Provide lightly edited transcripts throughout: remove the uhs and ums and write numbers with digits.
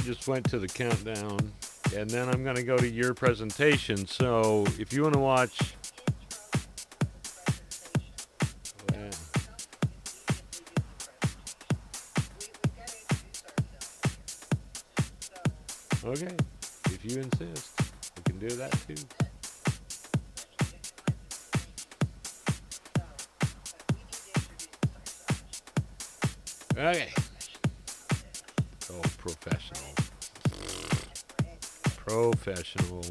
just went to the countdown, and then I'm going to go to your presentation. So if you want to watch, yeah. Okay, if you insist, we can do that too. Okay. Oh, professional. Professional.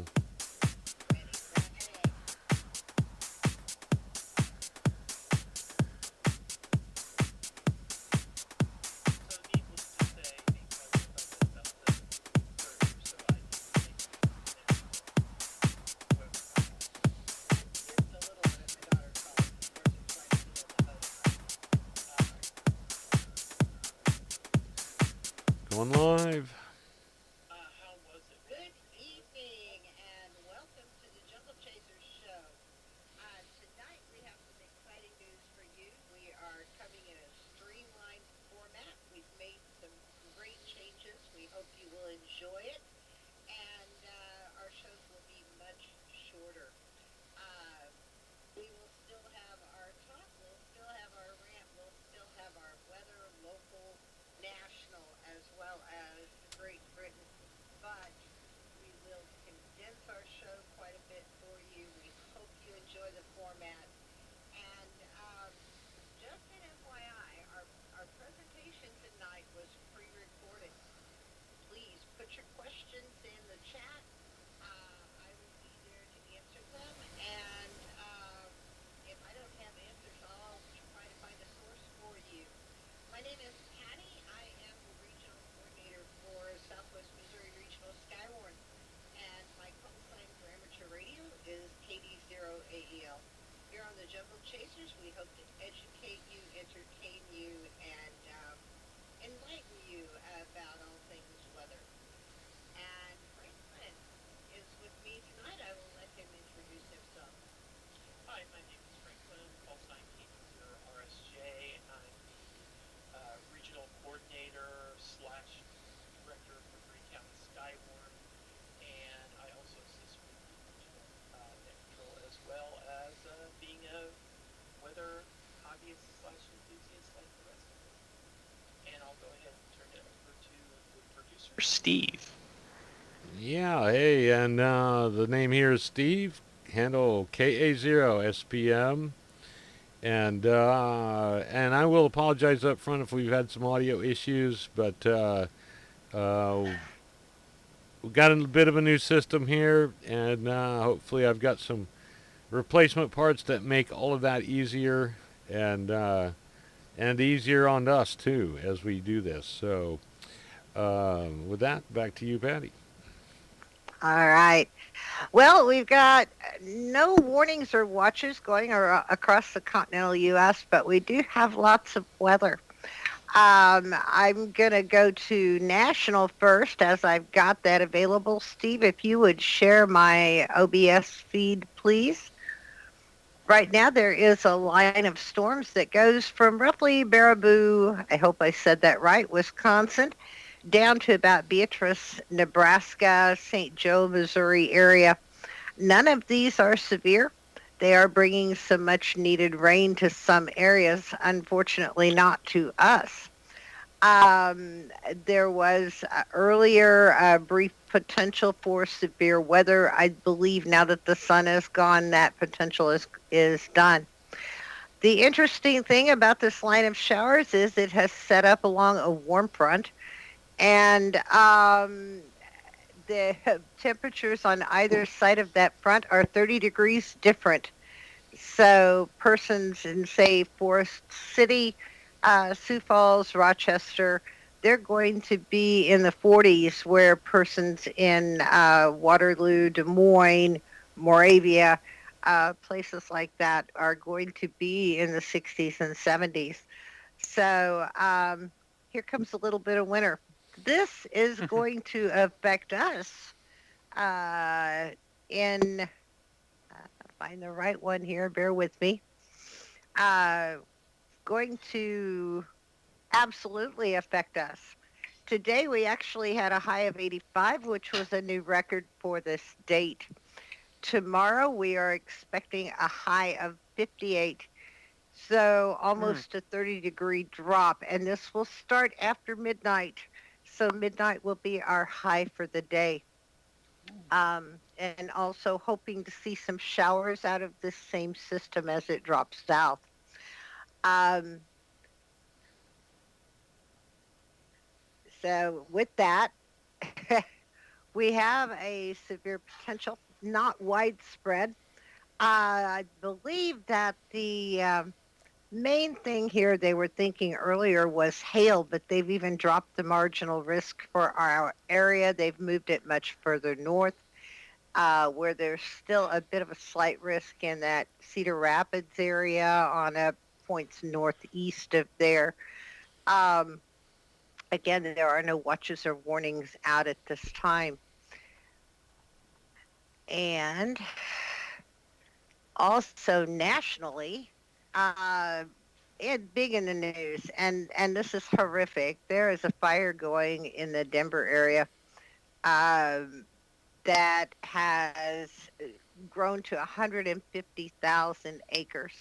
Going live. Steve. Yeah, hey, and the name here is Steve, handle KA0SPM. And I will apologize up front if we've had some audio issues, but uh, we've got a bit of a new system here, and hopefully I've got some replacement parts that make all of that easier and easier on us too as we do this. So with that, back to you, Patty. All right. Well, we've got no warnings or watches going across the continental U.S., but we do have lots of weather. I'm going to go to national first as I've got that available. Steve, if you would share my OBS feed, please. Right now, there is a line of storms that goes from roughly Baraboo, I hope I said that right, Wisconsin, down to about Beatrice, Nebraska, St. Joe, Missouri area. None of these are severe. They are bringing some much needed rain to some areas, unfortunately not to us. Um, there was earlier brief potential for severe weather. I believe now that the sun is gone, that potential is done. The interesting thing about this line of showers is it has set up along a warm front, and the temperatures on either side of that front are 30 degrees different. So persons in, say, Forest City, Sioux Falls, Rochester, they're going to be in the 40s, where persons in Waterloo, Des Moines, Moravia, places like that are going to be in the 60s and 70s. So here comes a little bit of winter. This is going to affect us uh, in, find the right one here, bear with me, uh, going to absolutely affect us. Today we actually had a high of 85, which was a new record for this date. Tomorrow we are expecting a high of 58, so almost a 30-degree drop, and this will start after midnight. So midnight will be our high for the day. And also hoping to see some showers out of this same system as it drops south. Um, so with that, we have a severe potential, not widespread. I believe that the main thing here they were thinking earlier was hail, but they've even dropped the marginal risk for our area. They've moved it much further north, where there's still a bit of a slight risk in that Cedar Rapids area on points northeast of there. Um, Again, there are no watches or warnings out at this time. And also nationally, and big in the news, and this is horrific. There is a fire going in the Denver area um, that has grown to 150,000 acres.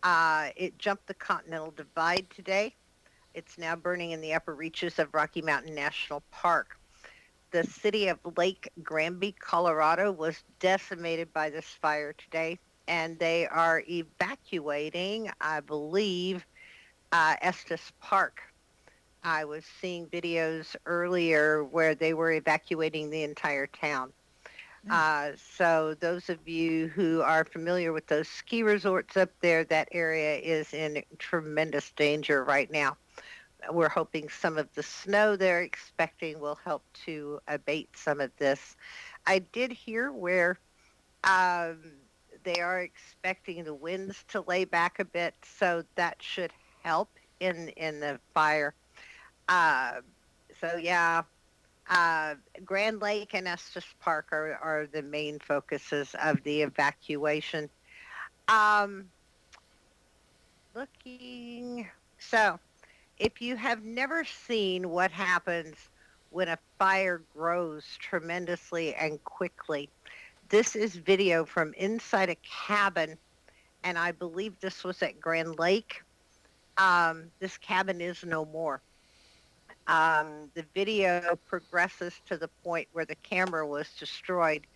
It jumped the Continental Divide today. It's now burning in the upper reaches of Rocky Mountain National Park. The city of Lake Granby, Colorado, was decimated by this fire today, and they are evacuating, I believe, Estes Park. I was seeing videos earlier where they were evacuating the entire town. So those of you who are familiar with those ski resorts up there, that area is in tremendous danger right now. We're hoping some of the snow they're expecting will help to abate some of this. I did hear where um, they are expecting the winds to lay back a bit, so that should help in the fire. Uh, so yeah, Grand Lake and Estes Park are the main focuses of the evacuation. Um, looking so. If you have never seen what happens when a fire grows tremendously and quickly, this is video from inside a cabin, and I believe this was at Grand Lake. This cabin is no more. The video progresses to the point where the camera was destroyed.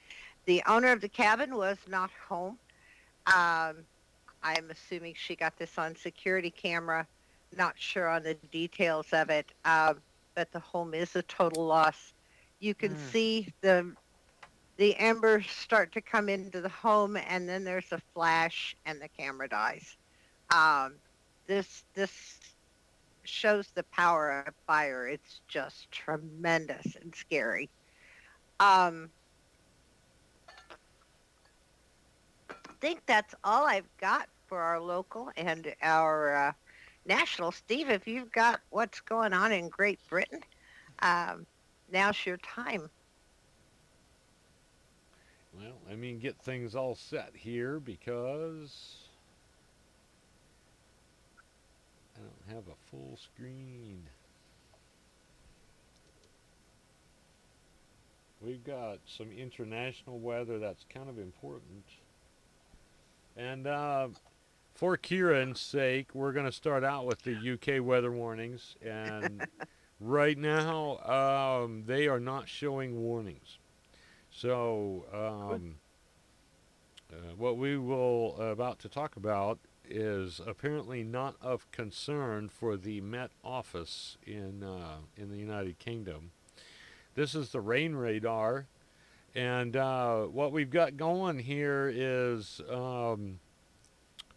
The owner of the cabin was not home. Um, I'm assuming she got this on security camera. Not sure on the details of it, but the home is a total loss. You can see the embers start to come into the home, and then there's a flash, and the camera dies. Um, this shows the power of fire. It's just tremendous and scary. I think that's all I've got for our local and our national. Steve, if you've got what's going on in Great Britain, now's your time. Well, let me get things all set here because I don't have a full screen. We've got some international weather that's kind of important. And for Kieran's sake, we're going to start out with the UK weather warnings. And right now, they are not showing warnings. So, what we will about to talk about is apparently not of concern for the Met Office in the United Kingdom. This is the rain radar, and what we've got going here is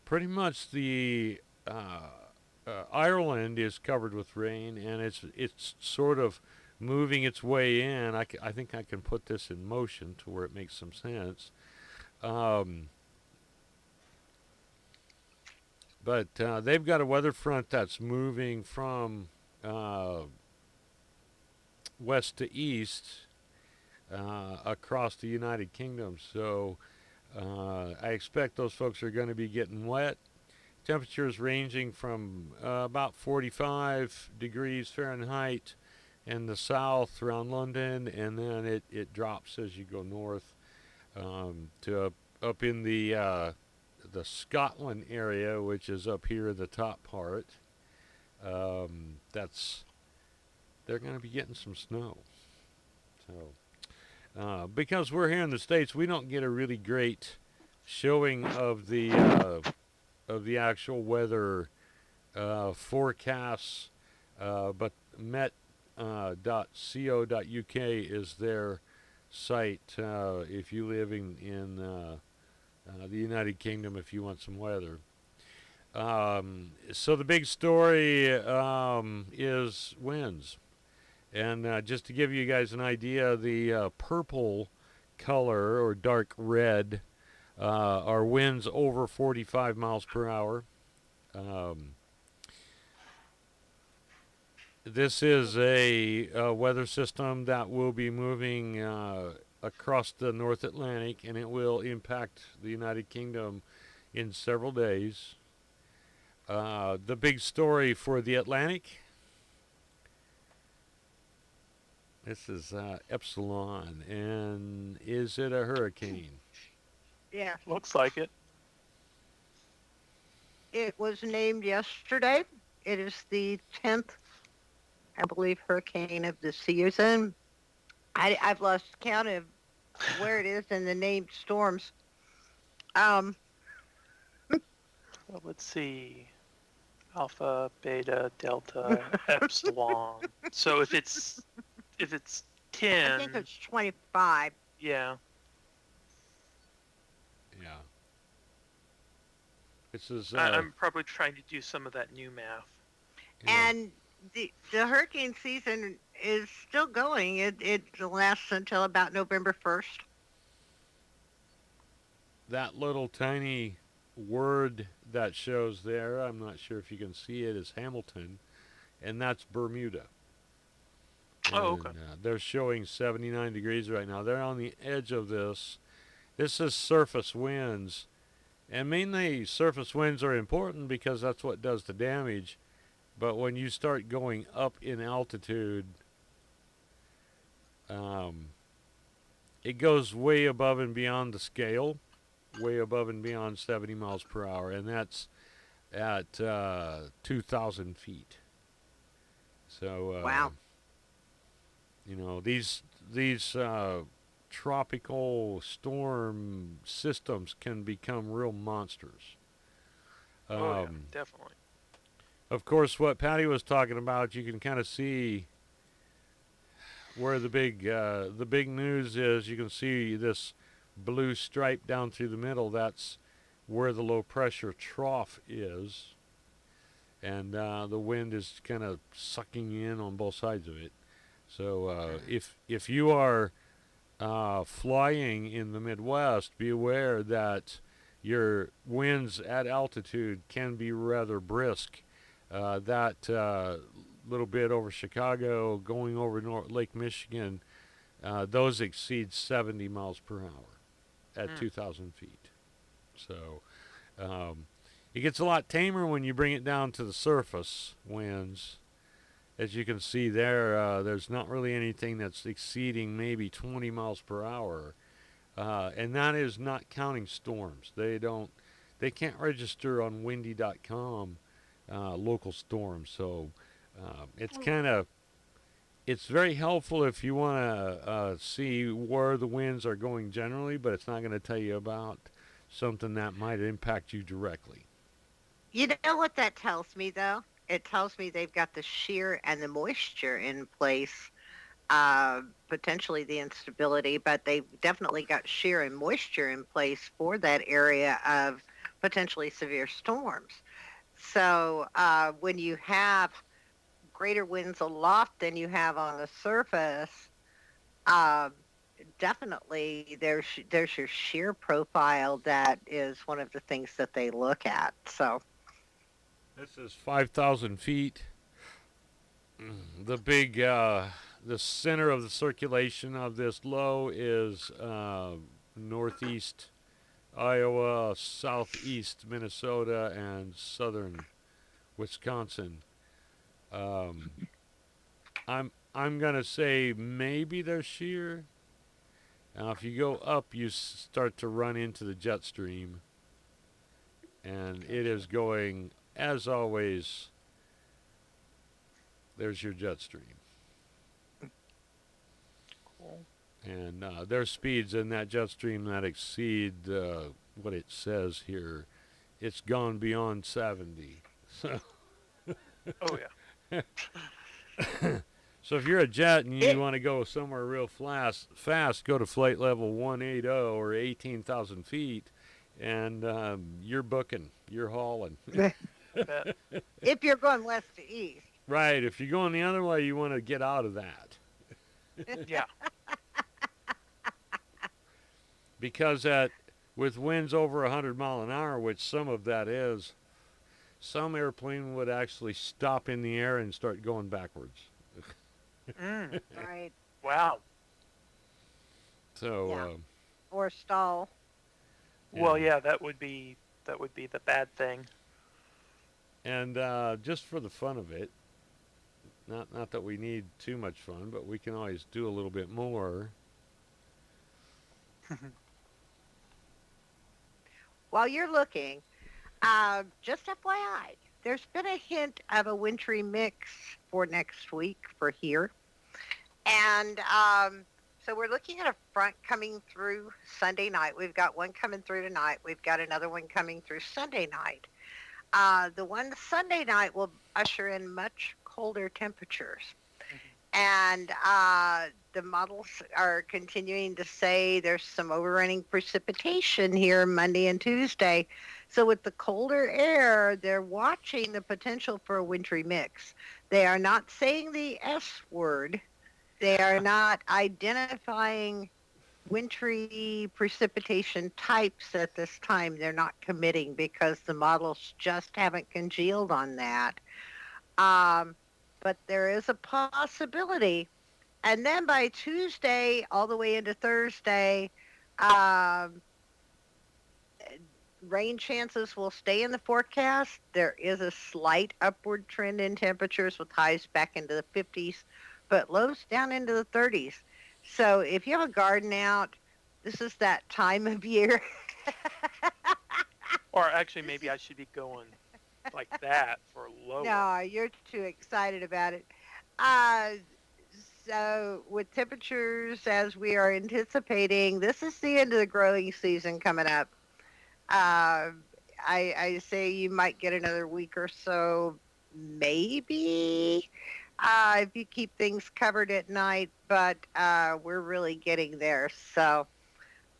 pretty much the Ireland is covered with rain, and it's sort of moving its way in. I think I can put this in motion to where it makes some sense. But they've got a weather front that's moving from west to east across the United Kingdom. So I expect those folks are going to be getting wet. Temperatures ranging from about 45 degrees Fahrenheit and the south around London, and then it drops as you go north to up in the Scotland area, which is up here the top part. That's they're going to be getting some snow. So because we're here in the States, we don't get a really great showing of the actual weather forecasts, but met.co.uk is their site if you live in the United Kingdom if you want some weather. So the big story is winds. And just to give you guys an idea, the purple color or dark red are winds over 45 miles per hour. Um, this is a weather system that will be moving across the North Atlantic, and it will impact the United Kingdom in several days. The big story for the Atlantic. This is Epsilon, and is it a hurricane? Yeah. Looks like it. It was named yesterday. It is the 10th, I believe, hurricane of the season. I've lost count of where it is in the named storms. Um, Well, let's see. Alpha, beta, delta, epsilon. So if it's I think 10, it's 25. yeah. Yeah. This is I'm probably trying to do some of that new math. yeah. And the hurricane season is still going. It lasts until about November 1st. That little tiny word that shows there, I'm not sure if you can see it, is Hamilton, and that's Bermuda. Oh, And, okay. they're showing 79 degrees right now. They're on the edge of this. This is surface winds, and mainly surface winds are important because that's what does the damage. But when you start going up in altitude, um, it goes way above and beyond the scale, way above and beyond 70 miles per hour, and that's at 2,000 feet. So, Wow. these tropical storm systems can become real monsters. Oh, yeah, definitely. Of course, what Patty was talking about, you can kind of see where the big news is. You can see this blue stripe down through the middle. That's where the low pressure trough is, and the wind is kind of sucking in on both sides of it. So if you are flying in the Midwest, be aware that your winds at altitude can be rather brisk. That little bit over Chicago, going over Lake Michigan, those exceed 70 miles per hour at 2,000 feet. So it gets a lot tamer when you bring it down to the surface winds. As you can see there, there's not really anything that's exceeding maybe 20 miles per hour, and that is not counting storms. They can't register on windy.com local storms. So it's very helpful if you want to see where the winds are going generally, but it's not going to tell you about something that might impact you directly. You know what that tells me, though? It tells me they've got the shear and the moisture in place, potentially the instability, but they've definitely got shear and moisture in place for that area of potentially severe storms. So when you have greater winds aloft than you have on the surface, uh, definitely there's your shear profile that is one of the things that they look at. So This is 5,000 feet. The center of the circulation of this low is northeast Iowa, southeast Minnesota, and southern Wisconsin. Um, I'm I'm going to say maybe they're shear. Now, if you go up, you start to run into the jet stream. And it is going, as always, there's your jet stream. Cool. And there's speeds in that jet stream that exceed what it says here. It's gone beyond 70. So, Oh yeah. so if you're a jet and you want to go somewhere real fast, go to flight level 180 or 18,000 feet, and you're booking, you're hauling. I bet. If you're going west to east. Right. If you're going the other way, you want to get out of that. Yeah. Because with winds over 100 mile an hour, which some of that is, some airplane would actually stop in the air and start going backwards. Mm. Right. Wow. So, Yeah. Or stall. Well, yeah, that would be the bad thing. And just for the fun of it, not that we need too much fun, but we can always do a little bit more. While you're looking, just FYI, there's been a hint of a wintry mix for next week for here. And so we're looking at a front coming through Sunday night. We've got one coming through tonight. We've got another one coming through Sunday night. The one Sunday night will usher in much colder temperatures. And the models are continuing to say there's some overrunning precipitation here Monday and Tuesday. So with the colder air, they're watching the potential for a wintry mix. They are not saying the S word. They are not identifying wintry precipitation types at this time. They're not committing because the models just haven't congealed on that. But there is a possibility. And then by Tuesday all the way into Thursday, rain chances will stay in the forecast. There is a slight upward trend in temperatures with highs back into the 50s, but lows down into the 30s. So if you have a garden out, this is that time of year. Or actually, maybe I should be going like that for lower. No, you're too excited about it. So with temperatures as we are anticipating, this is the end of the growing season coming up. I say you might get another week or so, maybe, if you keep things covered at night, but we're really getting there. So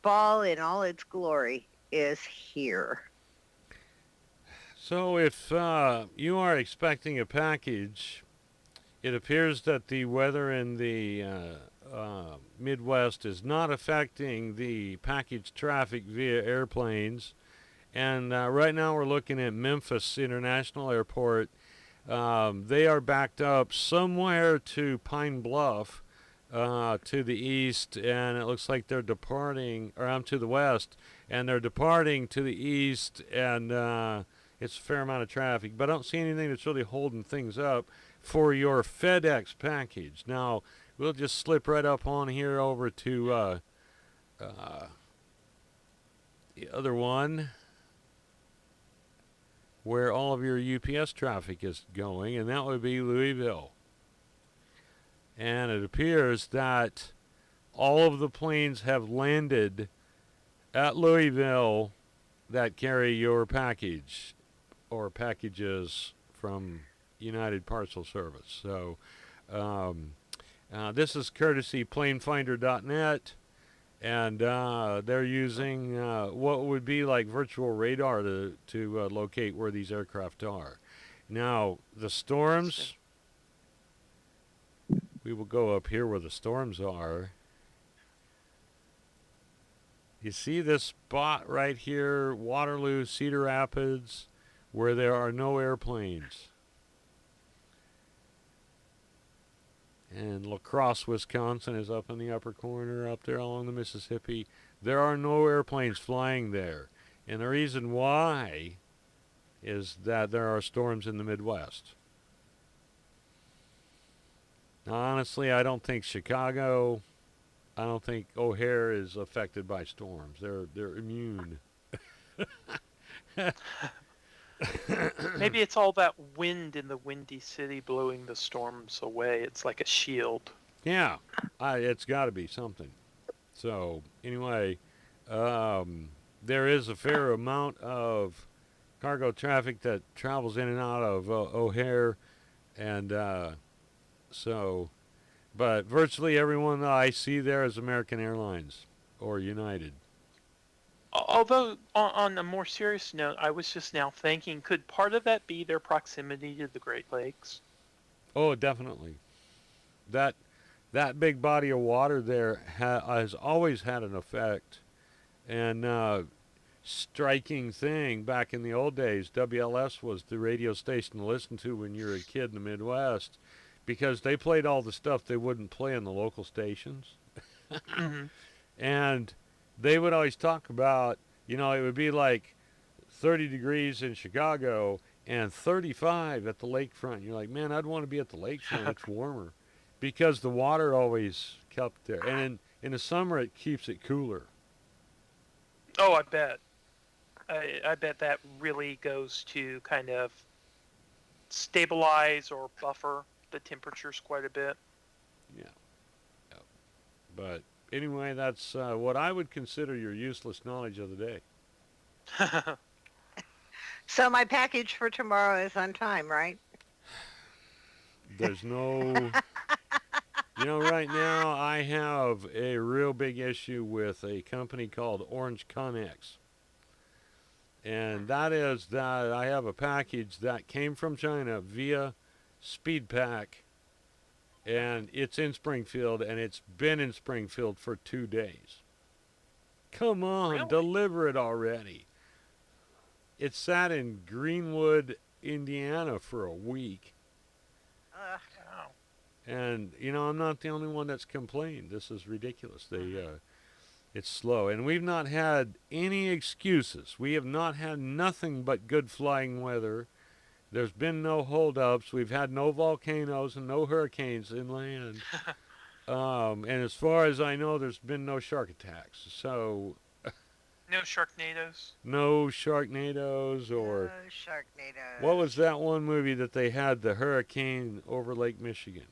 fall in all its glory is here. So if you are expecting a package, it appears that the weather in the Midwest is not affecting the package traffic via airplanes. And right now we're looking at Memphis International Airport. They are backed up somewhere to Pine Bluff to the east, and it looks like they're departing, or I'm to the west, and they're departing to the east, and it's a fair amount of traffic. But I don't see anything that's really holding things up for your FedEx package. Now, we'll just slip right up on here over to the other one where all of your UPS traffic is going, and that would be Louisville. And it appears that all of the planes have landed at Louisville that carry your package or packages from United Parcel Service. So this is courtesy planefinder.net, and they're using what would be like virtual radar to locate where these aircraft are. Now, the storms, we will go up here where the storms are. You see this spot right here, Waterloo, Cedar Rapids, where there are no airplanes. And La Crosse, Wisconsin is up in the upper corner, up there along the Mississippi. There are no airplanes flying there. And the reason why is that there are storms in the Midwest. Now, honestly, I don't think Chicago, I don't think O'Hare is affected by storms. They're immune. Maybe it's all that wind in the windy city blowing the storms away. It's like a shield. Yeah, it's got to be something. So anyway, there is a fair amount of cargo traffic that travels in and out of O'Hare, and so, but virtually everyone that I see there is American Airlines or United. Although, on a more serious note, I was just now thinking, could part of that be their proximity to the Great Lakes? Oh, definitely. That that big body of water there has always had an effect, and striking thing back in the old days, WLS was the radio station to listen to when you were a kid in the Midwest because they played all the stuff they wouldn't play on the local stations. Mm-hmm. And they would always talk about, it would be like 30 degrees in Chicago and 35 at the lakefront. You're like, man, I'd want to be at the lakefront. It's warmer because the water always kept there. And in the summer, it keeps it cooler. Oh, I bet. I bet that really goes to kind of stabilize or buffer the temperatures quite a bit. Yeah. Yeah. But anyway, that's what I would consider your useless knowledge of the day. So my package for tomorrow is on time, right? There's no. Right now I have a real big issue with a company called Orange Connex. And that is that I have a package that came from China via SpeedPack, and it's in Springfield, and it's been in Springfield for 2 days. Come on, Really? deliver it already. It sat in Greenwood, Indiana for a week. Ugh. Wow. And, I'm not the only one that's complained. This is ridiculous. It's slow. And we've not had any excuses. We have not had nothing but good flying weather. There's been no holdups. We've had no volcanoes and no hurricanes inland. And as far as I know, there's been no shark attacks. So, No Sharknadoes? no Sharknadoes or... No Sharknado. What was that one movie that they had, the hurricane over Lake Michigan?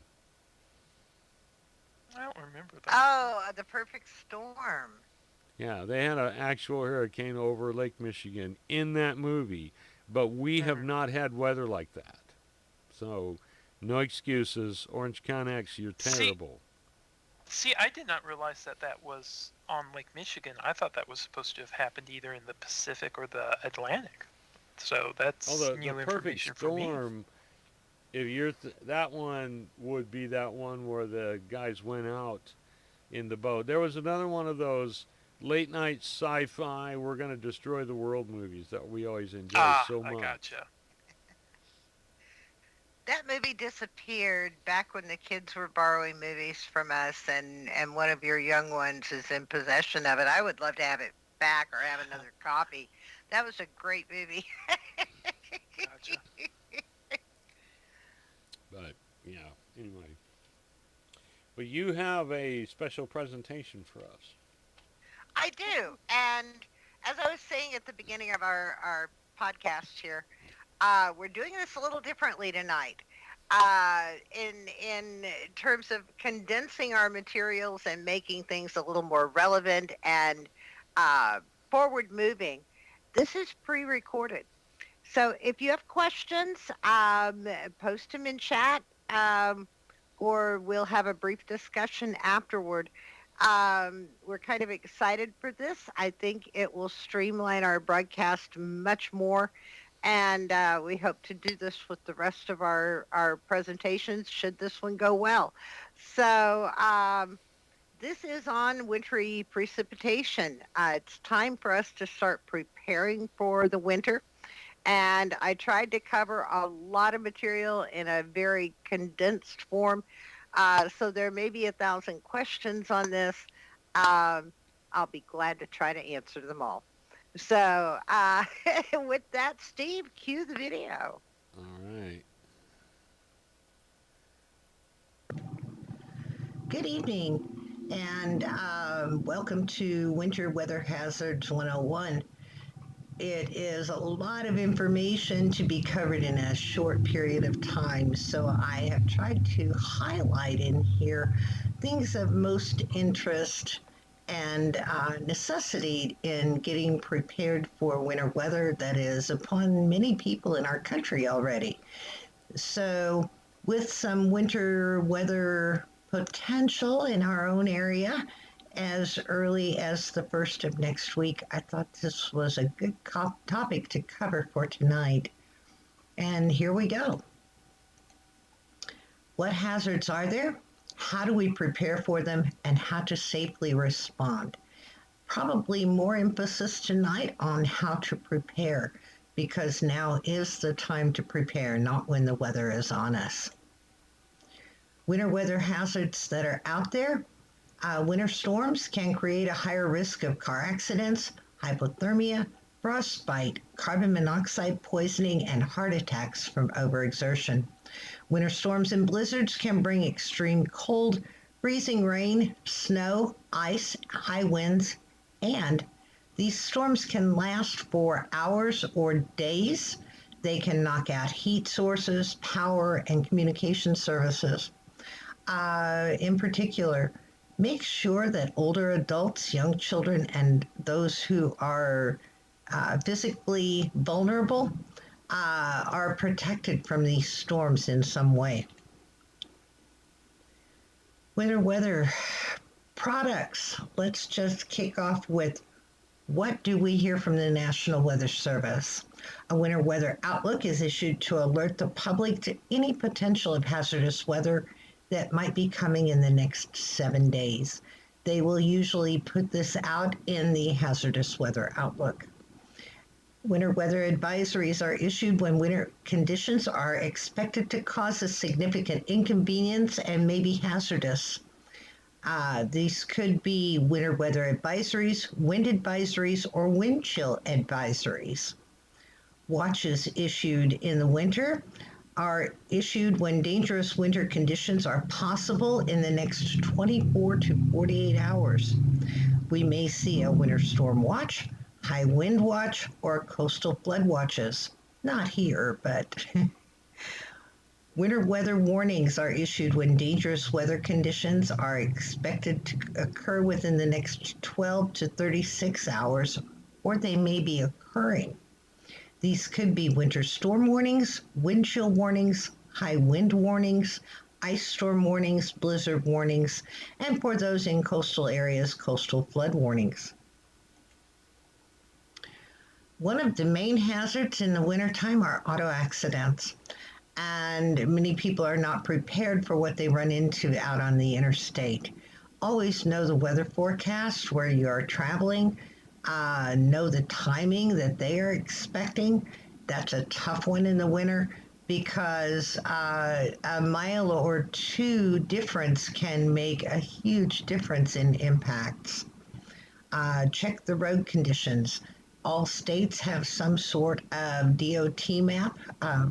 I don't remember that. Oh, the perfect storm. Yeah, they had an actual hurricane over Lake Michigan in that movie, but we have not had weather like that. So, no excuses. Orange Connex, you're terrible. See, I did not realize that was on Lake Michigan. I thought that was supposed to have happened either in the Pacific or the Atlantic. So that's new the perfect information for me. storm, if you're that one would be that one where the guys went out in the boat. There was another one of those late night sci-fi, we're going to destroy the world movies that we always enjoy so much. I gotcha. That movie disappeared back when the kids were borrowing movies from us, and one of your young ones is in possession of it. I would love to have it back or have another copy. That was a great movie. Gotcha. But, yeah, anyway. But you have a special presentation for us. I do. And as I was saying at the beginning of our podcast here, we're doing this a little differently tonight. In terms of condensing our materials and making things a little more relevant and forward moving, this is pre-recorded. So if you have questions, post them in chat, or we'll have a brief discussion afterward. We're kind of excited for this. I think it will streamline our broadcast much more. And we hope to do this with the rest of our presentations should this one go well. So this is on wintry precipitation. It's time for us to start preparing for the winter. And I tried to cover a lot of material in a very condensed form. So there may be 1,000 questions on this. I'll be glad to try to answer them all. So with that, Steve, cue the video. All right. Good evening, and welcome to Winter Weather Hazards 101. It is a lot of information to be covered in a short period of time, so I have tried to highlight in here things of most interest and necessity in getting prepared for winter weather that is upon many people in our country already. So, with some winter weather potential in our own area as early as the first of next week, I thought this was a good topic to cover for tonight. And here we go. What hazards are there? How do we prepare for them? And how to safely respond? Probably more emphasis tonight on how to prepare because now is the time to prepare, not when the weather is on us. Winter weather hazards that are out there. Winter storms can create a higher risk of car accidents, hypothermia, frostbite, carbon monoxide poisoning, and heart attacks from overexertion. Winter storms and blizzards can bring extreme cold, freezing rain, snow, ice, high winds, and these storms can last for hours or days. They can knock out heat sources, power, and communication services. In particular, make sure that older adults, young children, and those who are physically vulnerable are protected from these storms in some way. Winter weather products. Let's just kick off with what do we hear from the National Weather Service? A winter weather outlook is issued to alert the public to any potential of hazardous weather that might be coming in the next 7 days. They will usually put this out in the hazardous weather outlook. Winter weather advisories are issued when winter conditions are expected to cause a significant inconvenience and may be hazardous. These could be winter weather advisories, wind advisories, or wind chill advisories. Watches issued in the winter are issued when dangerous winter conditions are possible in the next 24 to 48 hours. We may see a winter storm watch, high wind watch, or coastal flood watches. Not here, but winter weather warnings are issued when dangerous weather conditions are expected to occur within the next 12 to 36 hours, or they may be occurring. These could be winter storm warnings, wind chill warnings, high wind warnings, ice storm warnings, blizzard warnings, and for those in coastal areas, coastal flood warnings. One of the main hazards in the wintertime are auto accidents, and many people are not prepared for what they run into out on the interstate. Always know the weather forecast where you are traveling. Know the timing that they are expecting. That's a tough one in the winter because a mile or two difference can make a huge difference in impacts. Check the road conditions. All states have some sort of DOT map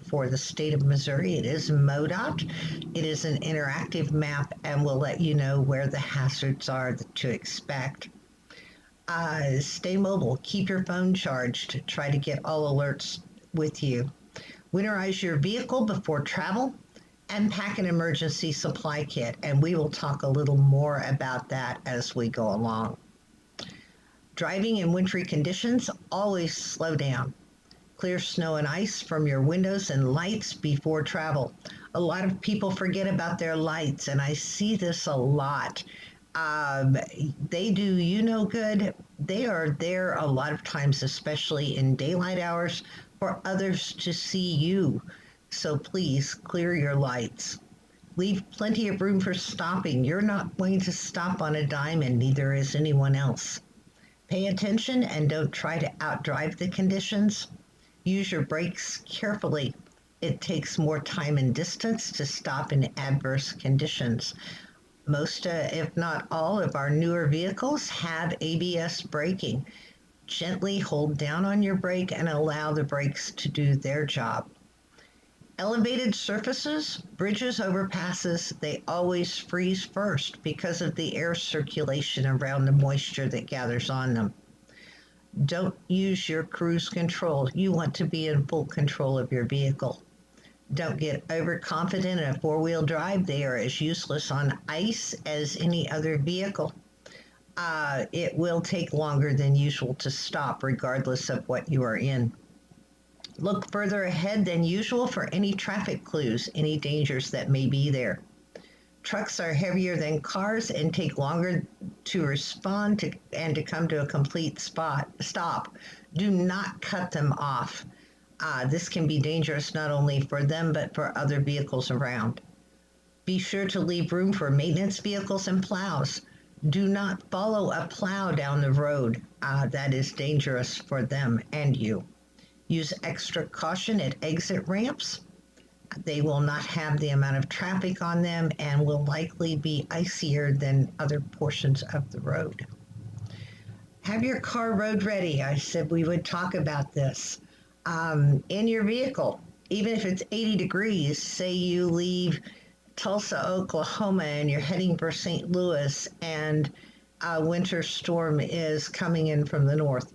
for the state of Missouri. It is MoDOT. It is an interactive map and will let you know where the hazards are to expect. Stay mobile. Keep your phone charged. Try to get all alerts with you. Winterize your vehicle before travel and pack an emergency supply kit. And we will talk a little more about that as we go along. Driving in wintry conditions, always slow down. Clear snow and ice from your windows and lights before travel. A lot of people forget about their lights, and I see this a lot. They do you no good. They are there a lot of times, especially in daylight hours, for others to see you. So please clear your lights. Leave plenty of room for stopping. You're not going to stop on a dime, and neither is anyone else. Pay attention and don't try to outdrive the conditions. Use your brakes carefully. It takes more time and distance to stop in adverse conditions. Most, if not all, of our newer vehicles have ABS braking. Gently hold down on your brake and allow the brakes to do their job. Elevated surfaces, bridges, overpasses, they always freeze first because of the air circulation around the moisture that gathers on them. Don't use your cruise control. You want to be in full control of your vehicle. Don't get overconfident in a four-wheel drive. They are as useless on ice as any other vehicle. It will take longer than usual to stop, regardless of what you are in. Look further ahead than usual for any traffic clues, any dangers that may be there. Trucks are heavier than cars and take longer to respond to and to come to a complete stop. Do not cut them off. This can be dangerous not only for them but for other vehicles around. Be sure to leave room for maintenance vehicles and plows. Do not follow a plow down the road. That is dangerous for them and you. Use extra caution at exit ramps. They will not have the amount of traffic on them and will likely be icier than other portions of the road. Have your car road ready. I said we would talk about this. In your vehicle, even if it's 80 degrees, say you leave Tulsa, Oklahoma, and you're heading for St. Louis, and a winter storm is coming in from the north.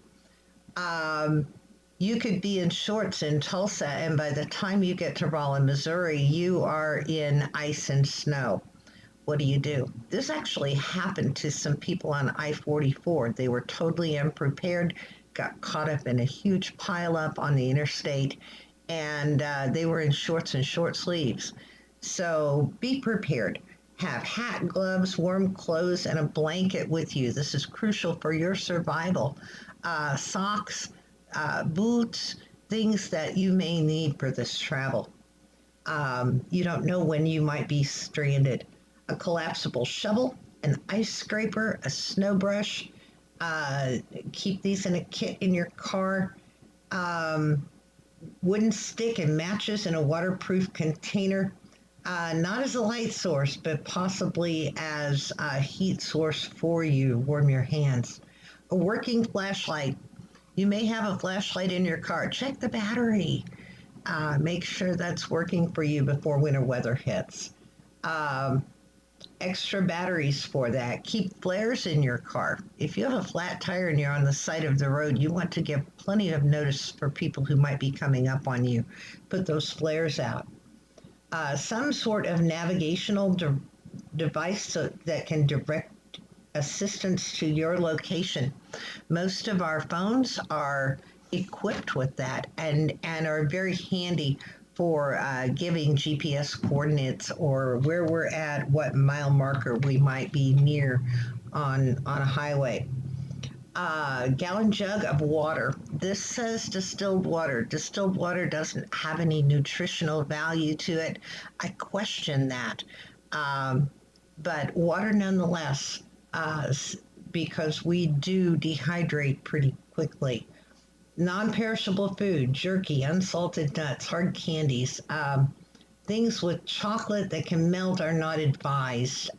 You could be in shorts in Tulsa, and by the time you get to Rollin, Missouri, you are in ice and snow. What do? This actually happened to some people on I-44. They were totally unprepared, got caught up in a huge pileup on the interstate, and they were in shorts and short sleeves. So be prepared. Have hat, gloves, warm clothes, and a blanket with you. This is crucial for your survival. Socks, boots, things that you may need for this travel. You don't know when you might be stranded. A collapsible shovel, an ice scraper, a snow brush. Keep these in a kit in your car. Wooden stick and matches in a waterproof container. Not as a light source, but possibly as a heat source for you. Warm your hands. A working flashlight. You may have a flashlight in your car. Check the battery. Make sure that's working for you before winter weather hits. Extra batteries for that. Keep flares in your car. If you have a flat tire and you're on the side of the road, you want to give plenty of notice for people who might be coming up on you. Put those flares out. Some sort of navigational device that can direct assistance to your location. Most of our phones are equipped with that and are very handy for giving GPS coordinates or where we're at, what mile marker we might be near on a highway. Gallon jug of water. This says distilled water. Distilled water doesn't have any nutritional value to it. I question that. But water nonetheless, because we do dehydrate pretty quickly. Non-perishable food, jerky, unsalted nuts, hard candies, things with chocolate that can melt are not advised.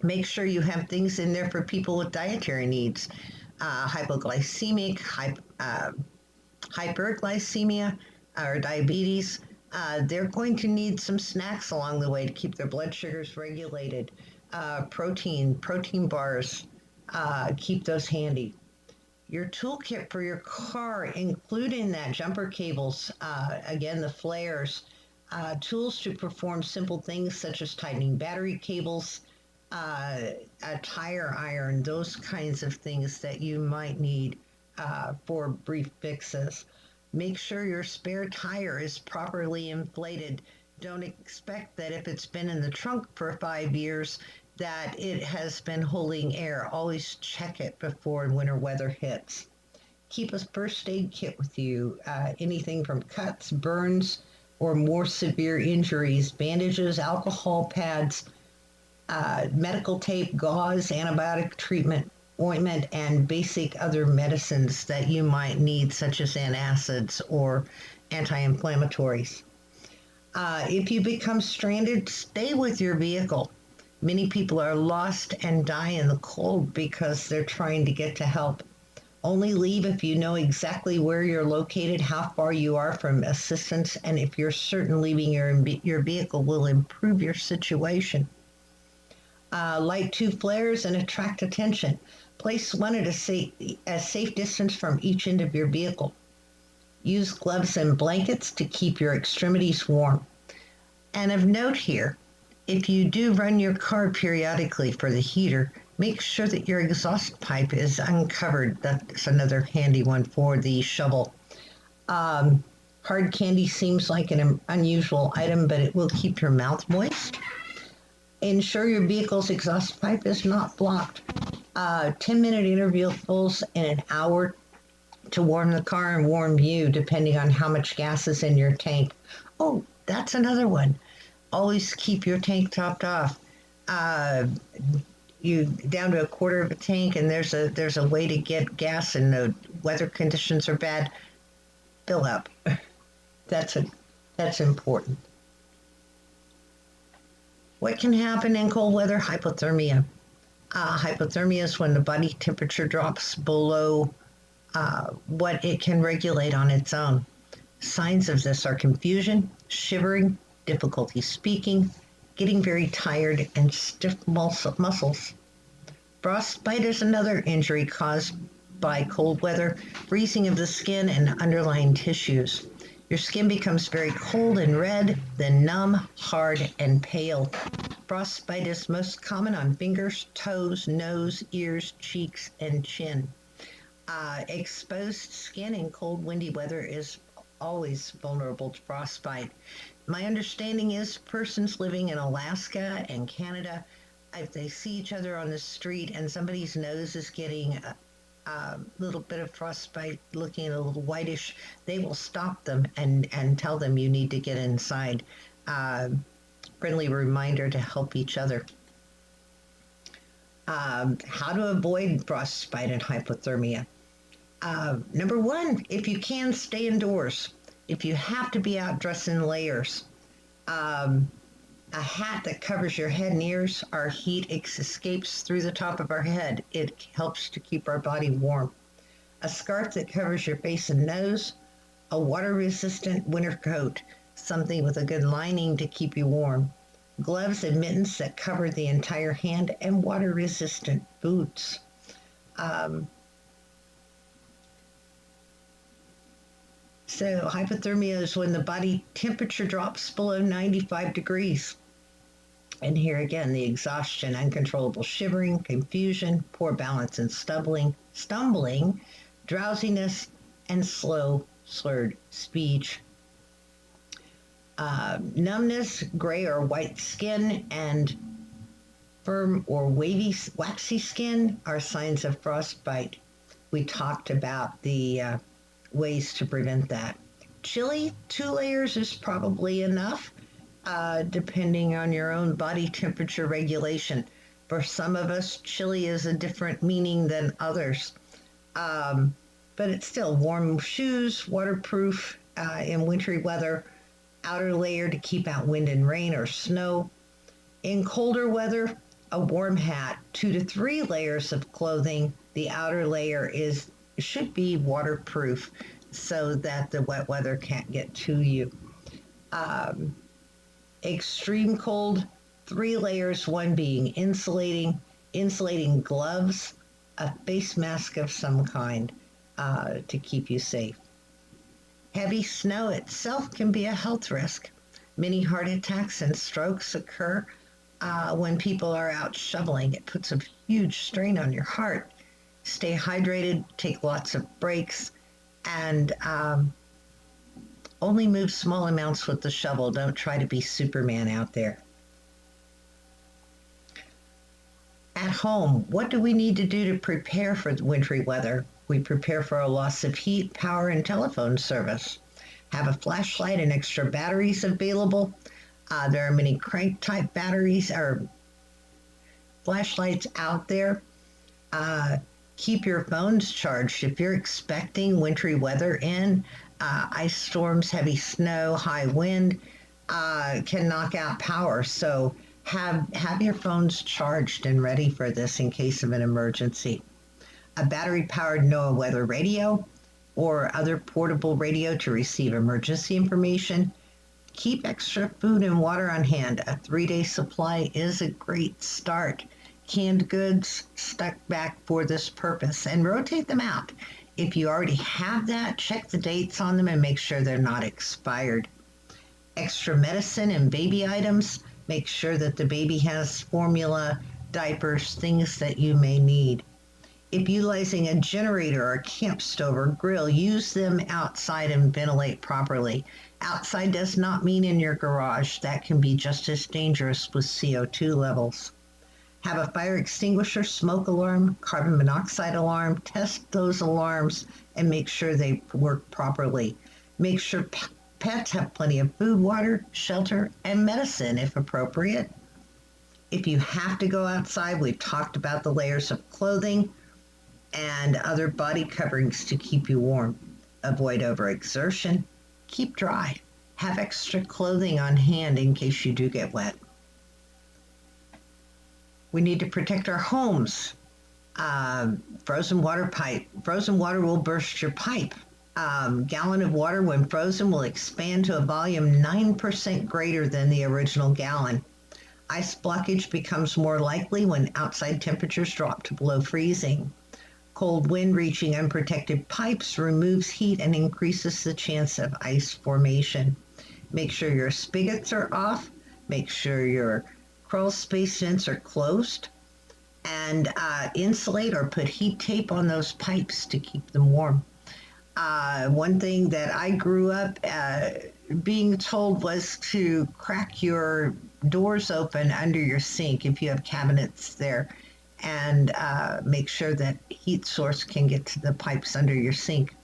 Make sure you have things in there for people with dietary needs, hypoglycemic, hyperglycemia, or diabetes. They're going to need some snacks along the way to keep their blood sugars regulated. Protein bars, keep those handy. Your toolkit for your car, including that jumper cables, again, the flares, tools to perform simple things such as tightening battery cables, a tire iron, those kinds of things that you might need for brief fixes. Make sure your spare tire is properly inflated. Don't expect that if it's been in the trunk for 5 years that it has been holding air. Always check it before winter weather hits. Keep a first aid kit with you. Anything from cuts, burns, or more severe injuries, bandages, alcohol pads, medical tape, gauze, antibiotic treatment, ointment, and basic other medicines that you might need, such as antacids or anti-inflammatories. If you become stranded, stay with your vehicle. Many people are lost and die in the cold because they're trying to get to help. Only leave if you know exactly where you're located, how far you are from assistance, and if you're certain leaving your vehicle will improve your situation. Light two flares and attract attention. Place one at a safe distance from each end of your vehicle. Use gloves and blankets to keep your extremities warm. And of note here, if you do run your car periodically for the heater, make sure that your exhaust pipe is uncovered. That's another handy one for the shovel. Hard candy seems like an unusual item, but it will keep your mouth moist. Ensure your vehicle's exhaust pipe is not blocked. 10-minute intervals in an hour to warm the car and warm you, depending on how much gas is in your tank. Oh, that's another one. Always keep your tank topped off. You down to a quarter of a tank, and there's a way to get gas, and the weather conditions are bad. Fill up. That's important. What can happen in cold weather? Hypothermia. Hypothermia is when the body temperature drops below what it can regulate on its own. Signs of this are confusion, shivering, difficulty speaking, getting very tired, and stiff muscles. Frostbite is another injury caused by cold weather, freezing of the skin and underlying tissues. Your skin becomes very cold and red, then numb, hard, and pale. Frostbite is most common on fingers, toes, nose, ears, cheeks, and chin. Exposed skin in cold, windy weather is always vulnerable to frostbite. My understanding is persons living in Alaska and Canada, if they see each other on the street and somebody's nose is getting a little bit of frostbite, looking a little whitish, they will stop them and tell them you need to get inside. Friendly reminder to help each other. How to avoid frostbite and hypothermia. Number one, if you can, stay indoors. If you have to be out, dress in layers. A hat that covers your head and ears, our heat escapes through the top of our head. It helps to keep our body warm. A scarf that covers your face and nose. A water-resistant winter coat, something with a good lining to keep you warm. Gloves and mittens that cover the entire hand, and water-resistant boots. So hypothermia is when the body temperature drops below 95 degrees. And here again, the exhaustion, uncontrollable shivering, confusion, poor balance and stumbling, drowsiness, and slow, slurred speech. Numbness, gray or white skin, and firm or wavy, waxy skin are signs of frostbite. We talked about the ways to prevent that. Chilly, 2 layers is probably enough, depending on your own body temperature regulation. For some of us, chilly is a different meaning than others. But it's still warm shoes, waterproof in wintry weather, outer layer to keep out wind and rain or snow. In colder weather, a warm hat, 2 to 3 layers of clothing. The outer layer should be waterproof so that the wet weather can't get to you. Extreme cold, 3 layers, one being insulating gloves, a face mask of some kind to keep you safe. Heavy snow itself can be a health risk. Many heart attacks and strokes occur when people are out shoveling. It puts a huge strain on your heart. Stay hydrated, take lots of breaks, and only move small amounts with the shovel. Don't try to be Superman out there. At home, what do we need to do to prepare for the wintry weather? We prepare for a loss of heat, power, and telephone service. Have a flashlight and extra batteries available. There are many crank-type batteries or flashlights out there. Keep your phones charged. If you're expecting wintry weather ice storms, heavy snow, high wind can knock out power. So have your phones charged and ready for this in case of an emergency. a battery-powered NOAA weather radio, or other portable radio to receive emergency information. Keep extra food and water on hand. A 3-day supply is a great start. Canned goods stuck back for this purpose, and rotate them out. If you already have that, check the dates on them and make sure they're not expired. Extra medicine and baby items. Make sure that the baby has formula, diapers, things that you may need. If utilizing a generator or a camp stove or grill, use them outside and ventilate properly. Outside does not mean in your garage. That can be just as dangerous with CO2 levels. Have a fire extinguisher, smoke alarm, carbon monoxide alarm. Test those alarms and make sure they work properly. Make sure pets have plenty of food, water, shelter, and medicine if appropriate. If you have to go outside, we've talked about the layers of clothing and other body coverings to keep you warm. Avoid overexertion. Keep dry. Have extra clothing on hand in case you do get wet. We need to protect our homes. Frozen water pipe. Frozen water will burst your pipe. Gallon of water when frozen will expand to a volume 9% greater than the original gallon. Ice blockage becomes more likely when outside temperatures drop to below freezing. Cold wind reaching unprotected pipes removes heat and increases the chance of ice formation. Make sure your spigots are off. Make sure your crawl space vents are closed. And insulate or put heat tape on those pipes to keep them warm. One thing that I grew up being told was to crack your doors open under your sink if you have cabinets there, and make sure that heat source can get to the pipes under your sink.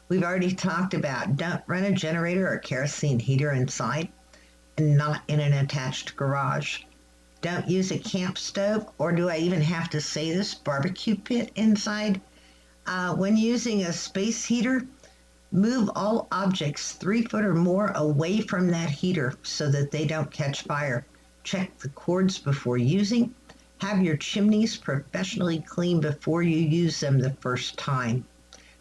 We've already talked about don't run a generator or kerosene heater inside and not in an attached garage. Don't use a camp stove, or do I even have to say this, barbecue pit inside. When using a space heater, move all objects 3 foot or more away from that heater so that they don't catch fire. Check the cords before using. Have your chimneys professionally cleaned before you use them the first time.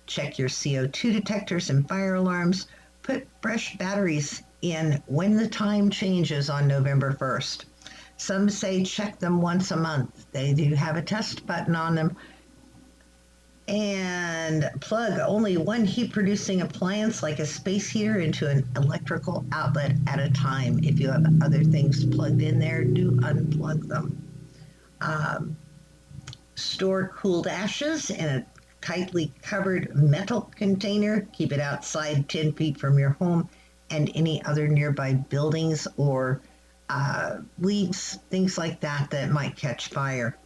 Check your CO2 detectors and fire alarms. Put fresh batteries in when the time changes on November 1st. Some say check them once a month. They do have a test button on them. And plug only one heat-producing appliance like a space heater into an electrical outlet at a time. If you have other things plugged in there, do unplug them. Store cooled ashes in a tightly covered metal container. Keep it outside 10 feet from your home and any other nearby buildings or leaves, things like that that might catch fire.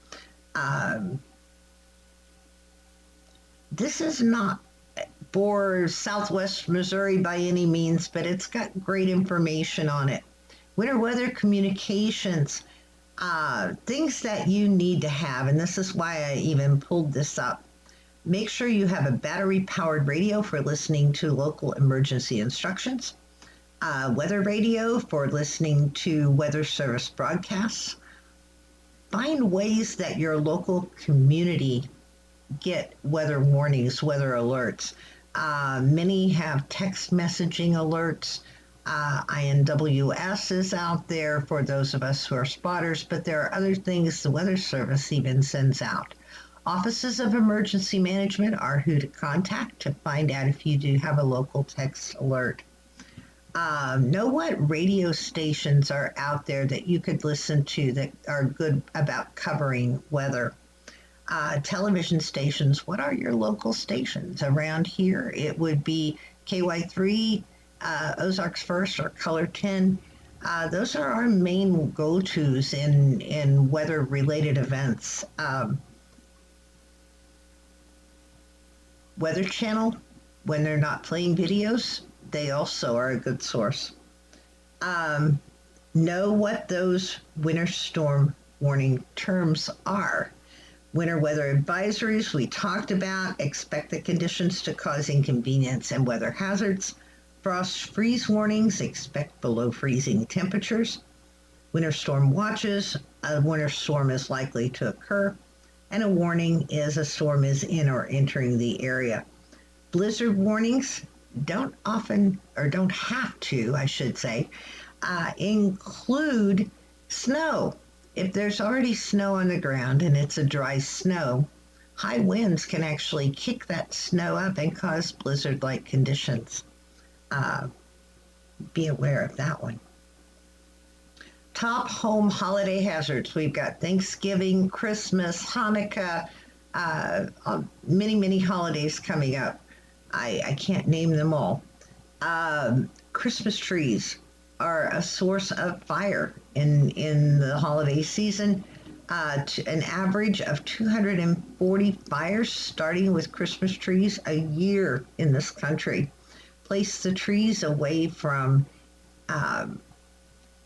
This is not for Southwest Missouri by any means, but it's got great information on it. Winter weather communications, things that you need to have, and this is why I even pulled this up. Make sure you have a battery-powered radio for listening to local emergency instructions, weather radio for listening to weather service broadcasts. Find ways that your local community get weather warnings, weather alerts. Many have text messaging alerts. INWS is out there for those of us who are spotters, but there are other things the Weather Service even sends out. Offices of Emergency Management are who to contact to find out if you do have a local text alert. Know what radio stations are out there that you could listen to that are good about covering weather. Television stations, what are your local stations? Around here, it would be KY3, Ozarks First, or Color 10. Those are our main go-tos in weather-related events. Weather Channel, when they're not playing videos, they also are a good source. Know what those winter storm warning terms are. Winter weather advisories we talked about. Expect the conditions to cause inconvenience and weather hazards. Frost freeze warnings. Expect below freezing temperatures. Winter storm watches. A winter storm is likely to occur. and a warning is a storm is in or entering the area. Blizzard warnings don't often, or don't have to, I should say, include snow. If there's already snow on the ground and it's a dry snow, high winds can actually kick that snow up and cause blizzard-like conditions. Uh, be aware of that one. Top home holiday hazards. We've got Thanksgiving, Christmas, Hanukkah, many, many holidays coming up. I can't name them all. Christmas trees are a source of fire in the holiday season. An average of 240 fires starting with Christmas trees a year in this country. Place the trees away from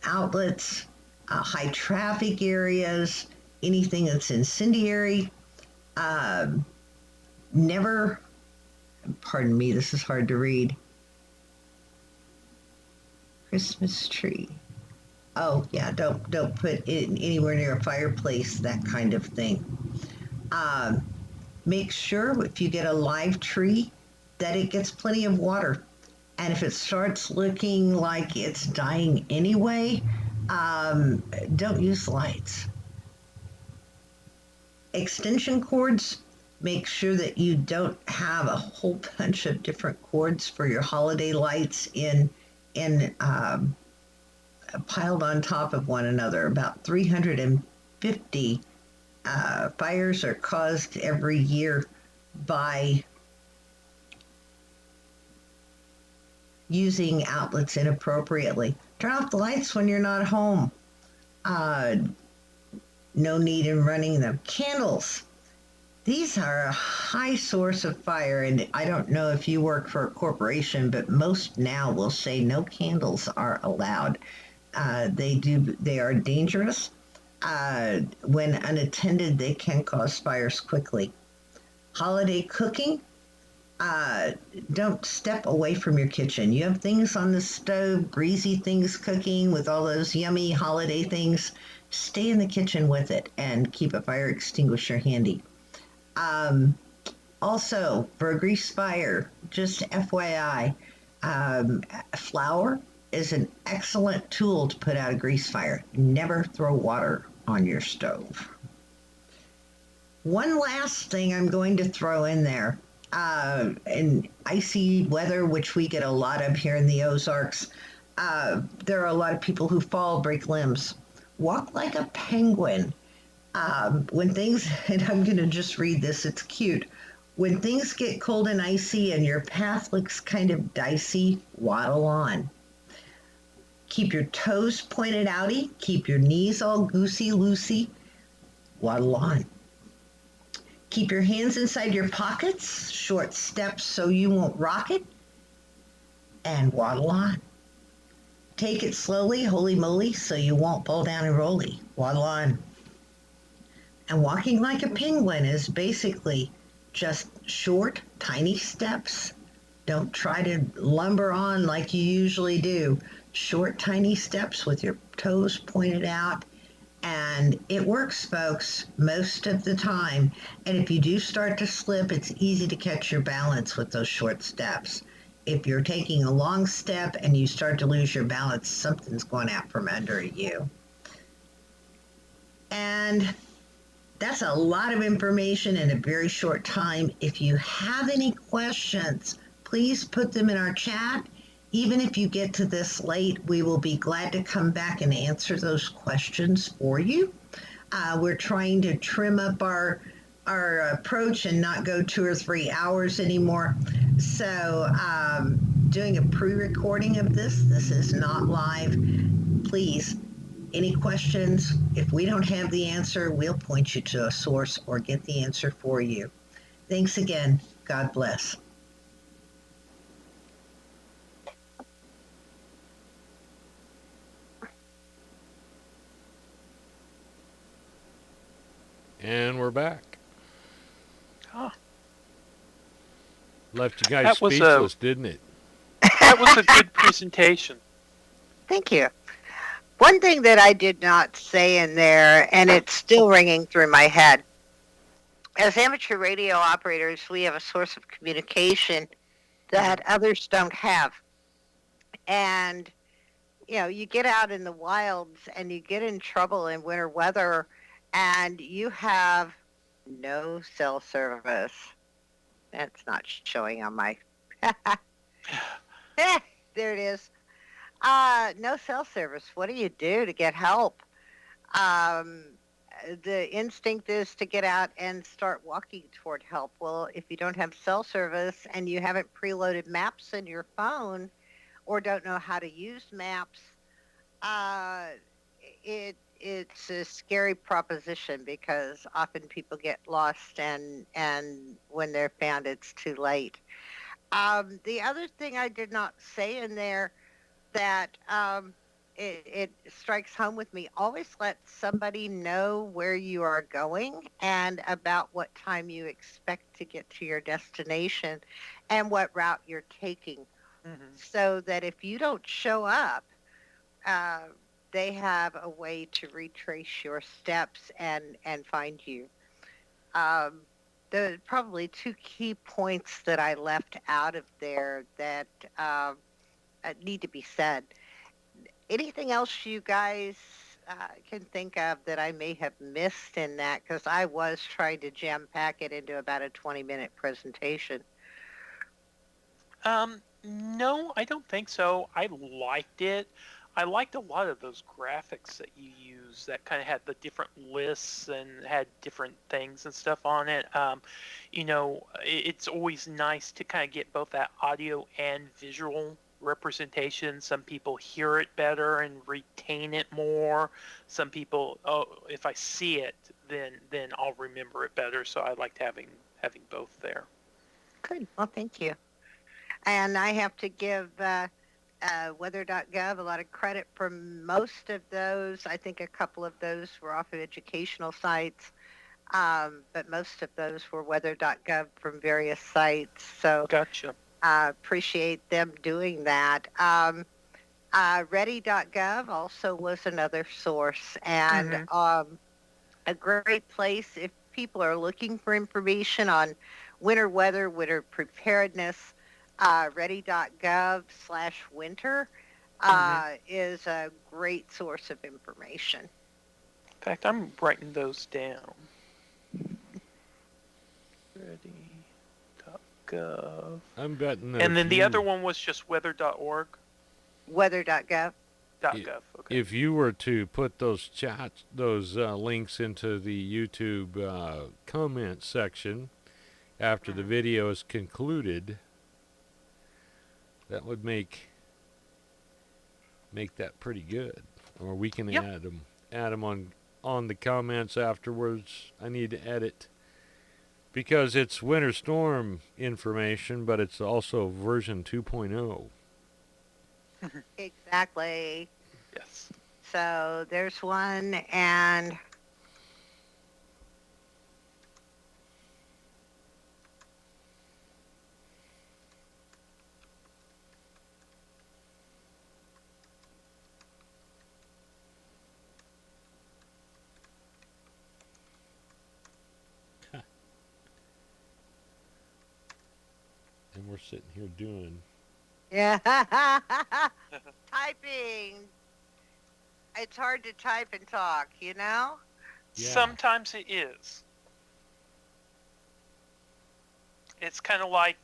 outlets, high traffic areas, anything that's incendiary. Never, pardon me, this is hard to read. Christmas tree. Oh yeah, don't put it anywhere near a fireplace, that kind of thing. Make sure if you get a live tree that it gets plenty of water. And if it starts looking like it's dying anyway, don't use lights. Extension cords, make sure that you don't have a whole bunch of different cords for your holiday lights in piled on top of one another. About 350 fires are caused every year by using outlets inappropriately. Turn off the lights when you're not home. No need in running them. Candles. These are a high source of fire, and I don't know if you work for a corporation, but most now will say no candles are allowed. They are dangerous. When unattended, they can cause fires quickly. Holiday cooking. Don't step away from your kitchen. You have things on the stove, greasy things cooking with all those yummy holiday things. Stay in the kitchen with it and keep a fire extinguisher handy. Also, for a grease fire, just FYI, flour is an excellent tool to put out a grease fire. Never throw water on your stove. One last thing I'm going to throw in there. In icy weather, which we get a lot of here in the Ozarks, there are a lot of people who fall, break limbs. Walk like a penguin. When things, and I'm going to just read this, it's cute. When things get cold and icy and your path looks kind of dicey, waddle on. Keep your toes pointed outy, keep your knees all goosey-loosey, waddle on. Keep your hands inside your pockets, short steps so you won't rock it, and waddle on. Take it slowly, holy moly, so you won't fall down and rolly, waddle on. And walking like a penguin is basically just short, tiny steps. Don't try to lumber on like you usually do. Short, tiny steps with your toes pointed out. And it works, folks, most of the time. And if you do start to slip, it's easy to catch your balance with those short steps. If you're taking a long step and you start to lose your balance, something's going out from under you. And that's a lot of information in a very short time. If you have any questions, please put them in our chat. Even if you get to this late, we will be glad to come back and answer those questions for you. We're trying to trim up our approach and not go 2 or 3 hours anymore. So doing a pre-recording of this is not live. Please, any questions, if we don't have the answer, we'll point you to a source or get the answer for you. Thanks again. God bless. And we're back. Huh. Left you guys That was speechless, didn't it? That was a good presentation. Thank you. One thing that I did not say in there, and it's still ringing through my head, As amateur radio operators, we have a source of communication Mhm. that others don't have. And, you get out in the wilds and you get in trouble in winter weather and you have no cell service. That's not showing on my. Eh, there it is. No cell service. What do you do to get help? Um, the instinct is to get out and start walking toward help. Well, if you don't have cell service and you haven't preloaded maps in your phone or don't know how to use maps, uh, it's a scary proposition because often people get lost and when they're found, it's too late. The other thing I did not say in there that it strikes home with me. Always let somebody know where you are going and about what time you expect to get to your destination and what route you're taking, Mhm. so that if you don't show up, uh, they have a way to retrace your steps and find you. Um, the probably two key points that I left out of there that need to be said. Anything else you guys can think of that I may have missed in that? Because I was trying to jam pack it into about a 20-minute presentation. No, I don't think so. I liked it. I liked a lot of those graphics that you use that kind of had the different lists and had different things and stuff on it. It's always nice to kind of get both that audio and visual representation. Some people hear it better and retain it more. Some people, oh, if I see it, then I'll remember it better. So I liked having both there. Good. Well, thank you. And I have to give weather.gov a lot of credit for most of those. I think a couple of those were off of educational sites, but most of those were weather.gov from various sites. So Gotcha. I appreciate them doing that. Ready.gov also was another source and Hmm. a great place if people are looking for information on winter weather, winter preparedness. Ready.gov/winter Hmm. is a great source of information. In fact, I'm writing those down. Ready.gov. I'm betting that And then the other one was just weather.org. Weather.gov. .gov. Okay. if you were to put those chats, those links into the YouTube comment section after the Mhm. video is concluded, that would make that pretty good. Or we can Yep. add them on the comments afterwards. I need to edit because it's winter storm information, but it's also version 2.0. Exactly. Yes. So there's one, and And we're sitting here doing. yeah, typing. It's hard to type and talk, Yeah. Sometimes it is. It's kind of like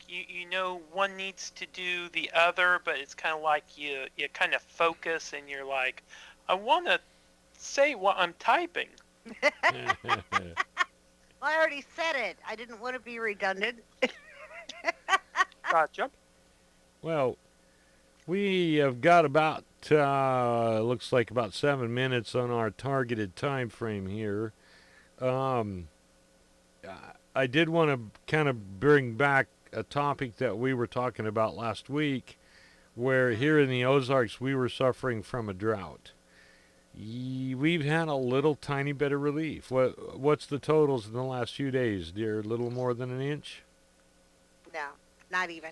one needs to do the other, but it's kind of like you kind of focus and you're like, I want to say what I'm typing. Well, I already said it. I didn't want to be redundant. Gotcha. Well, we have got about looks like about 7 minutes on our targeted time frame here. Um, I did want to kind of bring back a topic that we were talking about last week, where here in the Ozarks we were suffering from a drought. We've had a little tiny bit of relief. What's the totals in the last few days, dear? A little more than an inch? No, not even.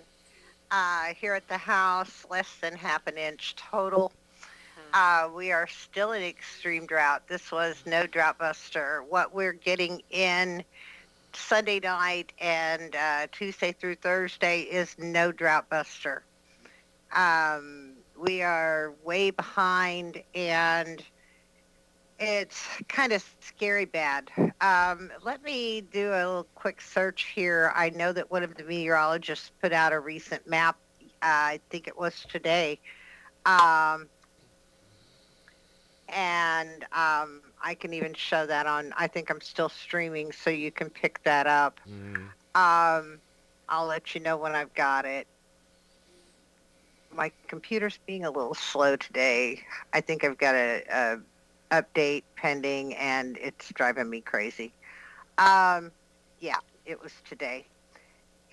Here at the house, less than half an inch total. We are still in extreme drought. This was no drought buster. What we're getting in Sunday night and Tuesday through Thursday is no drought buster. We are way behind, and it's kind of scary bad. Let me do a little quick search here. I know that one of the meteorologists put out a recent map. I think it was today. Um, and I can even show that on, I think I'm still streaming, so you can pick that up. Mm. I'll let you know when I've got it. My computer's being a little slow today. I think I've got a update pending, and it's driving me crazy. Yeah, it was today.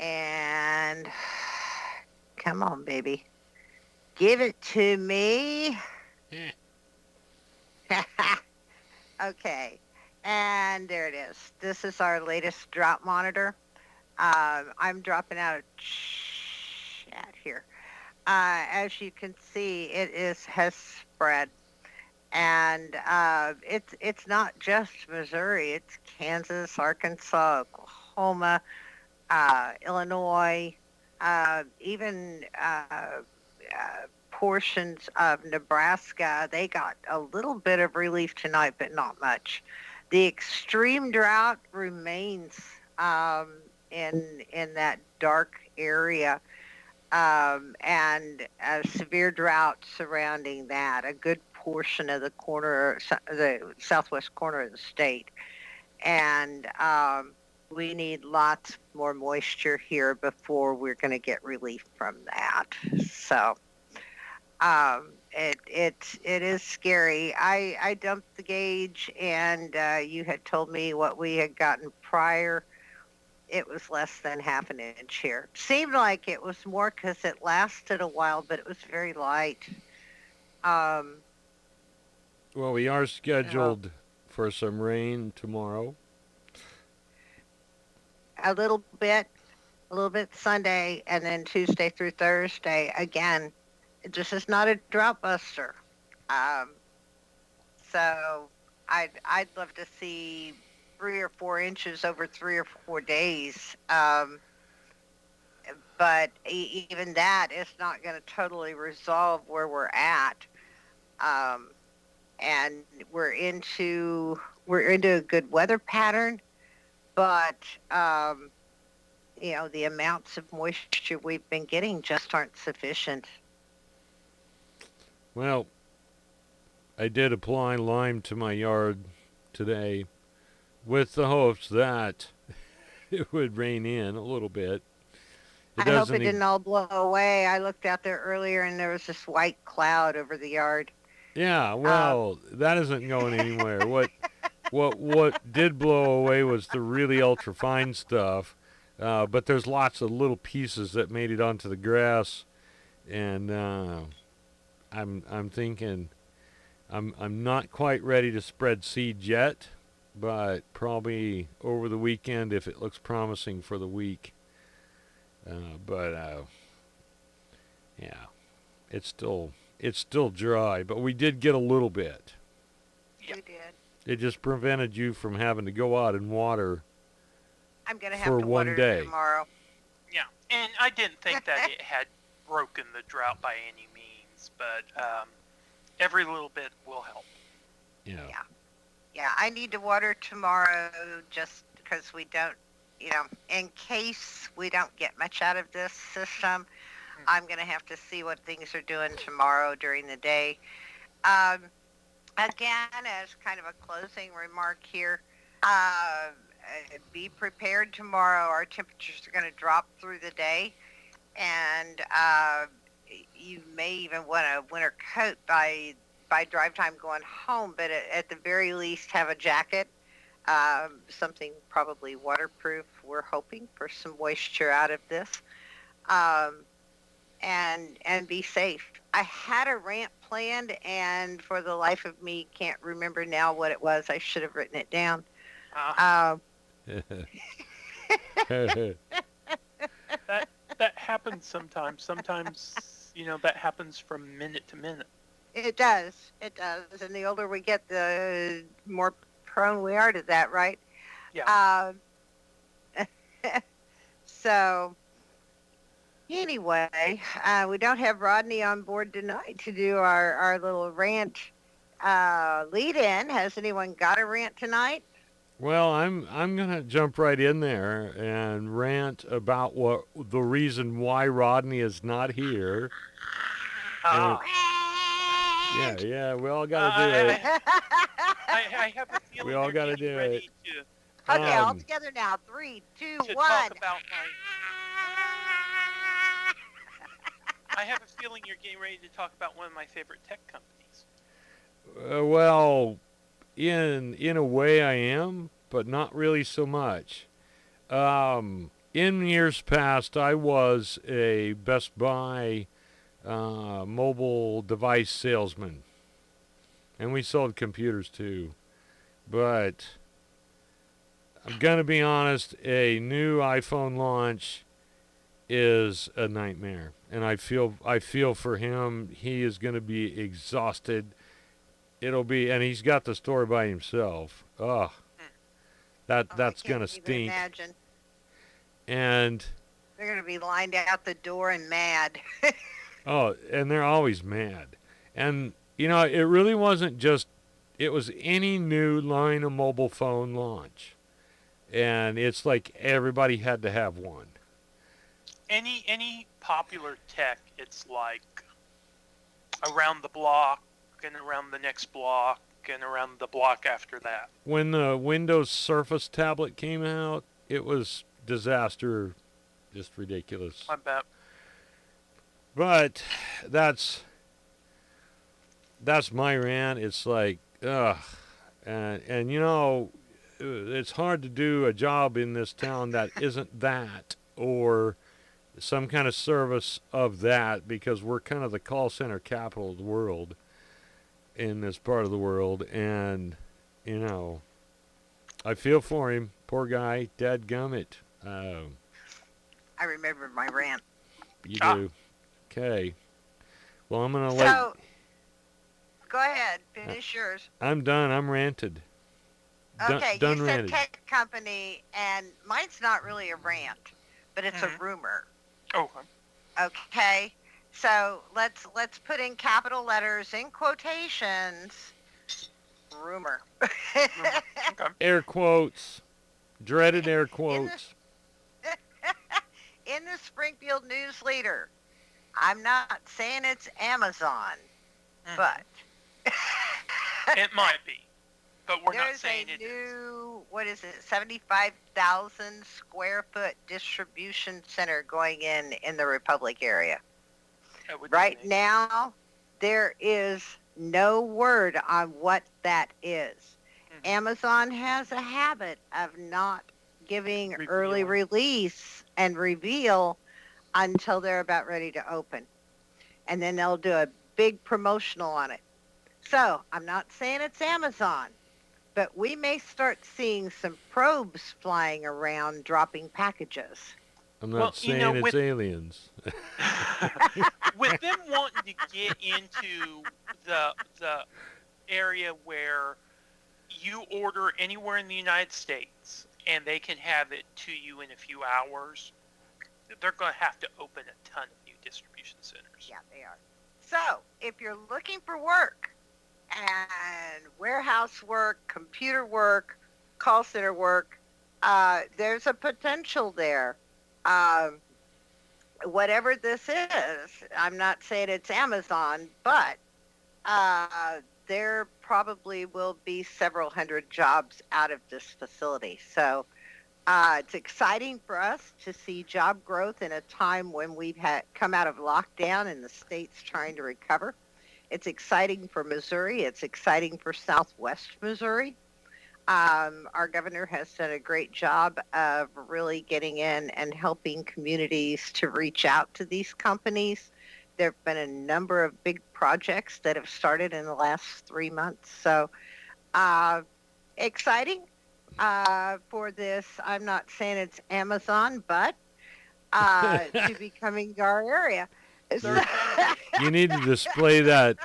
And come on, baby. Give it to me. Eh. Okay. And there it is. This is our latest drought monitor. I'm dropping out of chat here. As you can see, has spread, and it's not just Missouri. It's Kansas, Arkansas, Oklahoma, Illinois, even portions of Nebraska. They got a little bit of relief tonight, but not much. The extreme drought remains in that dark area, and a severe drought surrounding that. A good portion of the southwest corner of the state, and we need lots more moisture here before we're going to get relief from that. So it is scary. I dumped the gauge, and you had told me what we had gotten prior. It was less than half an inch here. Seemed like it was more because it lasted a while, but it was very light. Um, Well, we are scheduled for some rain tomorrow. a little bit Sunday, and then Tuesday through Thursday again. This is not a drought buster. Um, so I'd love to see 3 or 4 inches over 3 or 4 days. But even that is not going to totally resolve where we're at. Um, and we're into a good weather pattern, but the amounts of moisture we've been getting just aren't sufficient. Well, I did apply lime to my yard today with the hopes that it would rain in a little bit. I hope it didn't all blow away. I looked out there earlier, and there was this white cloud over the yard. Yeah, well, that isn't going anywhere. What did blow away was the really ultra fine stuff, but there's lots of little pieces that made it onto the grass, and I'm thinking I'm not quite ready to spread seed yet, but probably over the weekend if it looks promising for the week. But yeah, it's still dry, but we did get a little bit. You did. It just prevented you from having to go out and water I'm going to for have to one water day. tomorrow. Yeah, and I didn't think that it had broken the drought by any means, but every little bit will help. Yeah. Yeah, I need to water tomorrow just because we don't, in case we don't get much out of this system, I'm going to have to see what things are doing tomorrow during the day. Again, as kind of a closing remark here, be prepared tomorrow. Our temperatures are going to drop through the day, and you may even want a winter coat by drive time going home, but at the very least have a jacket, something probably waterproof. We're hoping for some moisture out of this, and be safe. I had a rant planned, and for the life of me, can't remember now what it was. I should have written it down. That happens sometimes. Sometimes, that happens from minute to minute. It does. And the older we get, the more prone we are to that, right? Yeah. So anyway, we don't have Rodney on board tonight to do our little rant lead in. Has anyone got a rant tonight? Well, I'm gonna jump right in there and rant about what the reason why Rodney is not here. And Ah, yeah, we all gotta do it. I, I have a We feeling all you're gotta getting do ready Okay, all Um, together now. 3, 2, to 1. talk about my. I have a feeling you're getting ready to talk about one of my favorite tech companies. well, in a way I am, but not really so much. In years past, I was a Best Buy mobile device salesman, and we sold computers too. But I'm gonna be honest, a new iPhone launch is a nightmare, and I feel for him. He is gonna be exhausted. And he's got the store by himself. Ugh, Hmm. Oh, I that's can't gonna even stink. imagine. And They're going to be lined out the door and mad. oh, and they're always mad. And it really wasn't just. It was any new line of mobile phone launch, and it's like everybody had to have one. Any popular tech, it's like around the block and around the next block and around the block after that. When the Windows Surface tablet came out, it was disaster, just ridiculous. I bet. But that's my rant. It's like, ugh, and it's hard to do a job in this town that isn't that or some kind of service of that, because we're kind of the call center capital of the world in this part of the world. And you know I feel for him, poor guy. Dadgummit. I remember my rant. You Ah. do. Okay, well, I'm gonna So, go ahead. Finish yours. I'm done. I'm ranted. Okay, Done you said ranted. tech company, and mine's not really a rant, but it's a Mhm. rumor. Oh, Okay, so let's put in capital letters in quotations. Rumor. okay. Air quotes. Dreaded air In the quotes. in the Springfield News Leader, I'm not saying it's Amazon, Mhm. but It might be, but we're not there's saying a it is. new, what is it, 75,000 square foot distribution center going in the Republic area. That would be Right amazing. now, there is no word on what that is. Mhm. Amazon has a habit of not giving early Revealing. release and reveal until they're about ready to open. And then they'll do a big promotional on it. So I'm not saying it's Amazon, but we may start seeing some probes flying around dropping packages. I'm Well, not saying it's aliens. With them wanting to get into the area where you order anywhere in the United States and they can have it to you in a few hours, they're going to have to open a ton of new distribution centers. Yeah, they are. So if you're looking for work and warehouse work, computer work, call center work, there's a potential there. Um, Whatever this is, I'm not saying it's Amazon, but there probably will be several hundred jobs out of this facility. So it's exciting for us to see job growth in a time when we've come out of lockdown and the state's trying to recover. It's exciting for Missouri. It's exciting for Southwest Missouri. Our governor has done a great job of really getting in and helping communities to reach out to these companies. There have been a number of big projects that have started in the last 3 months. So exciting for this. I'm not saying it's Amazon, but to be coming to our area. So, You need to display that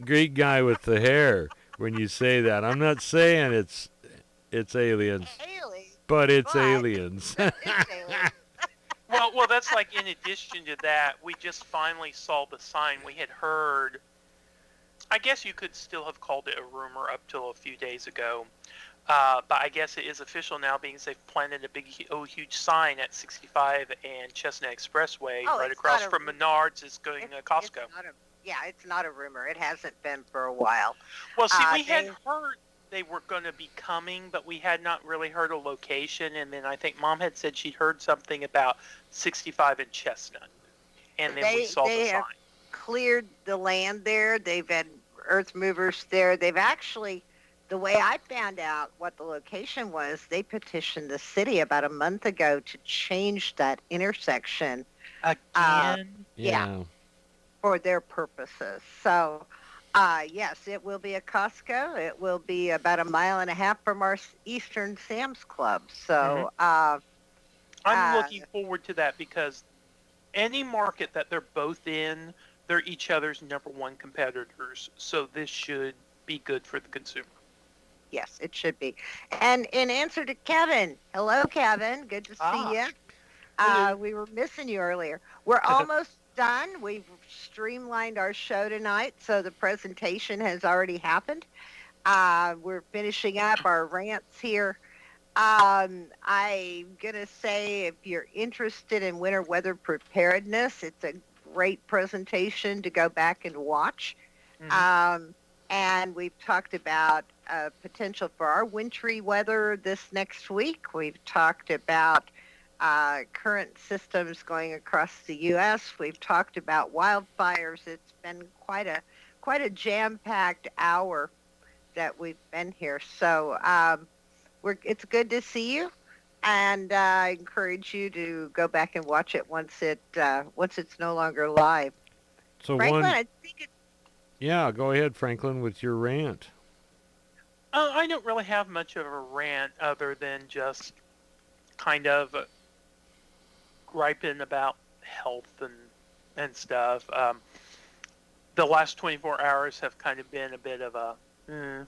Greek guy with the hair when you say that. I'm not saying it's aliens. aliens. but it's But aliens. it's aliens. Well, that's like in addition to that, we just finally saw the sign. We had heard. I guess you could still have called it a rumor up till a few days ago. But I guess it is official now, being they've planted a big, huge sign at 65 and Chestnut Expressway Oh, right it's across not a from rumor. Menards is going to It's Costco. not a yeah, it's not a rumor. It hasn't been for a while. Well, see, we had They heard they were going to be coming, but we had not really heard a location. And then I think Mom had said she'd heard something about 65 and Chestnut. And then we saw the they have sign. cleared the land there. They've had earth movers there. They've actually, the way I found out what the location was, they petitioned the city about a month ago to change that intersection. Again? Yeah, Yeah. for their purposes. So, yes, it will be a Costco. It will be about a mile and a half from our Eastern Sam's Club. So, I'm uh, looking forward to that because any market that they're both in, they're each other's number one competitors. So this should be good for the consumer. yes, it should be. And in answer to Kevin, hello, Kevin. Good to see you. Hello. We were missing you earlier. We're almost done. We've streamlined our show tonight, so the presentation has already happened. We're finishing up our rants here. I'm going to say if you're interested in winter weather preparedness, it's a great presentation to go back and watch. And we've talked about potential for our wintry weather this next week. We've talked about current systems going across the U.S. We've talked about wildfires. It's been quite a jam-packed hour that we've been here. So it's good to see you, and I encourage you to go back and watch it once it's no longer live. So Franklin, one, I think it's yeah, go ahead, Franklin, with your rant. I don't really have much of a rant other than just kind of griping about health and stuff. The last 24 hours have kind of been a bit of a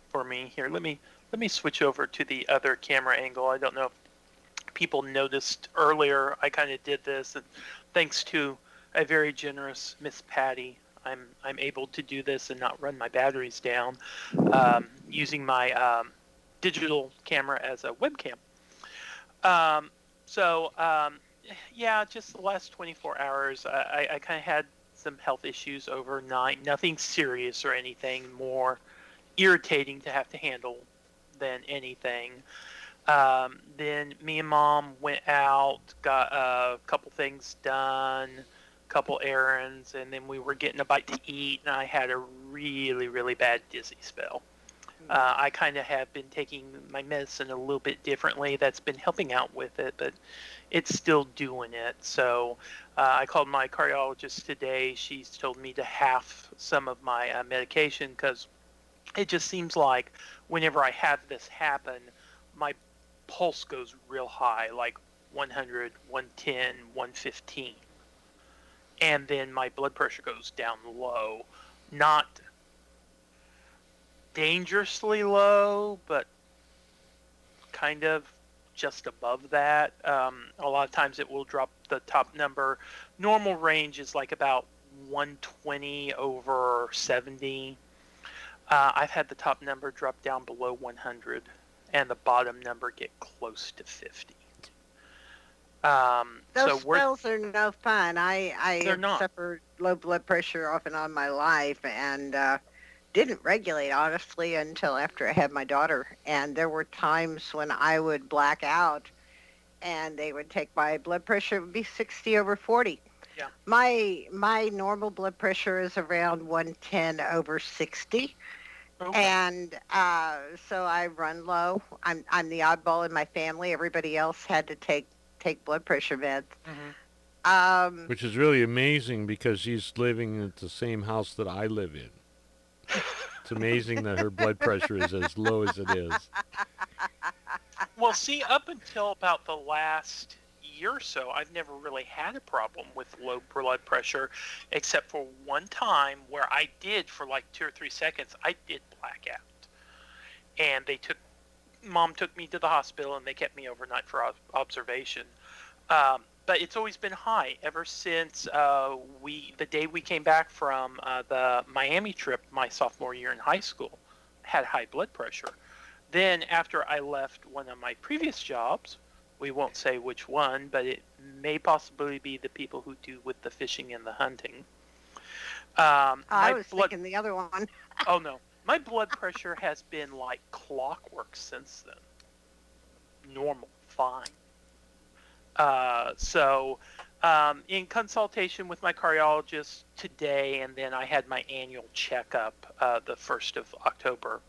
for me here. Let me switch over to the other camera angle. I don't know if people noticed earlier. I kind of did this, and thanks to a very generous Miss Patty, I'm able to do this and not run my batteries down using my digital camera as a webcam. Yeah, just the last 24 hours, I kind of had some health issues overnight. Nothing serious or anything, more irritating to have to handle than anything. Then me and Mom went out, got a couple things done, couple errands, and then we were getting a bite to eat, and I had a really, really bad dizzy spell. I kind of have been taking my medicine a little bit differently. That's been helping out with it, but it's still doing it. So I called my cardiologist today. She's told me to half some of my medication because it just seems like whenever I have this happen, my pulse goes real high, like 100, 110, 115. And then my blood pressure goes down low. Not dangerously low, but kind of just above that. A lot of times it will drop the top number. Normal range is like about 120 over 70. I've had the top number drop down below 100 and the bottom number get close to 50. those spells are no fun. I They're have not. suffered low blood pressure off and on my life, and didn't regulate honestly until after I had my daughter. And there were times when I would black out, and they would take my blood pressure. It would be 60 over 40. Yeah. My normal blood pressure is around 110 over 60. Okay. And so I run low. I'm the oddball in my family. Everybody else had to take blood pressure meds. Which is really amazing because she's living at the same house that I live in. It's amazing that her blood pressure is as low as it is. Well, see, up until about the last year or so, I've never really had a problem with low blood pressure, except for one time where I did, for like 2 or 3 seconds, I did black out. And they took Mom took me to the hospital and they kept me overnight for observation. But it's always been high ever since the day we came back from the Miami trip my sophomore year in high school, had high blood pressure. Then after I left one of my previous jobs, we won't say which one, but it may possibly be the people who do with the fishing and the hunting. I My was blood, thinking the other one. oh no, my blood pressure has been like clockwork since then. Normal, fine. So, in consultation with my cardiologist today, and then I had my annual checkup the 1st of October.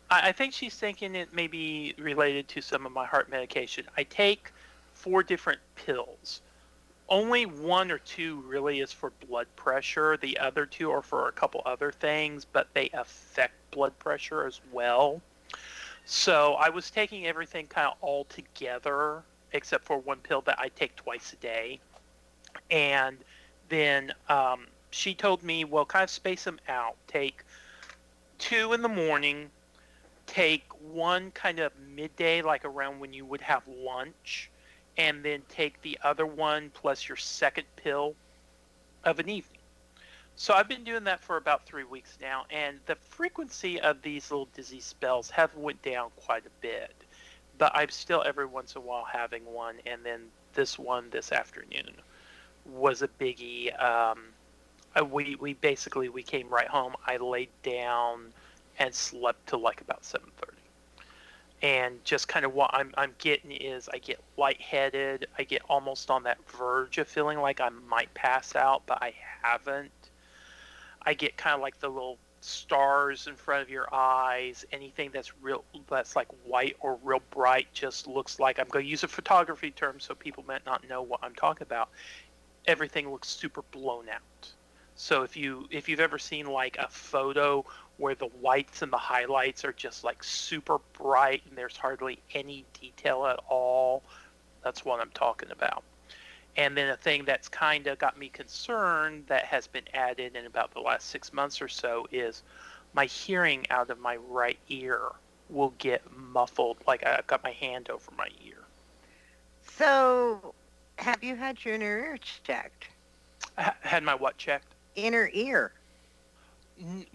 I think she's thinking it may be related to some of my heart medication. I take 4 different pills. Only 1 or 2 really is for blood pressure. The other 2 are for a couple other things, but they affect blood pressure as well. So I was taking everything kind of all together, except for 1 pill that I take twice a day. And then she told me, well, kind of space them out. Take 2 in the morning, take 1 kind of midday, like around when you would have lunch, and then take the other 1 plus your second pill of an evening. So I've been doing that for about 3 weeks now, and the frequency of these little dizzy spells have went down quite a bit. But I'm still every once in a while having one, and then this one this afternoon was a biggie. We basically we came right home. I laid down and slept till like about 7:30. And just kind of what I'm getting is I get lightheaded. I get almost on that verge of feeling like I might pass out, but I haven't. I get kind of like the little stars in front of your eyes. Anything that's like white or real bright just looks like, I'm going to use a photography term so people might not know what I'm talking about. Everything looks super blown out. So if you've ever seen like a photo where the whites and the highlights are just like super bright and there's hardly any detail at all, that's what I'm talking about. And then a thing that's kind of got me concerned that has been added in about the last 6 months or so is my hearing out of my right ear will get muffled, like I've got my hand over my ear. So, have you had your inner ear checked? I had my what checked? Inner ear.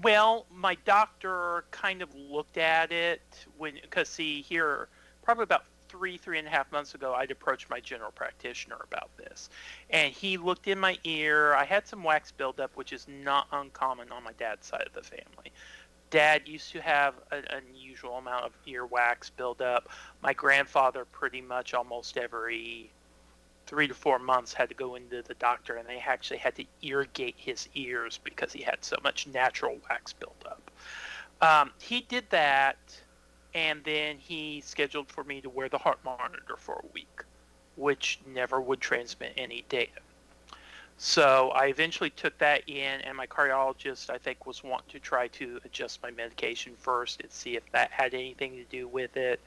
Well, my doctor kind of looked at it because see here, probably about 3.5 months ago, I'd approached my general practitioner about this, and he looked in my ear. I had some wax buildup, which is not uncommon on my dad's side of the family. Dad used to have an unusual amount of ear wax buildup. My grandfather pretty much almost every 3 to 4 months had to go into the doctor, and they actually had to irrigate his ears because he had so much natural wax buildup. He did that, and then he scheduled for me to wear the heart monitor for a week, which never would transmit any data. So I eventually took that in, and my cardiologist, I think, was wanting to try to adjust my medication first and see if that had anything to do with it.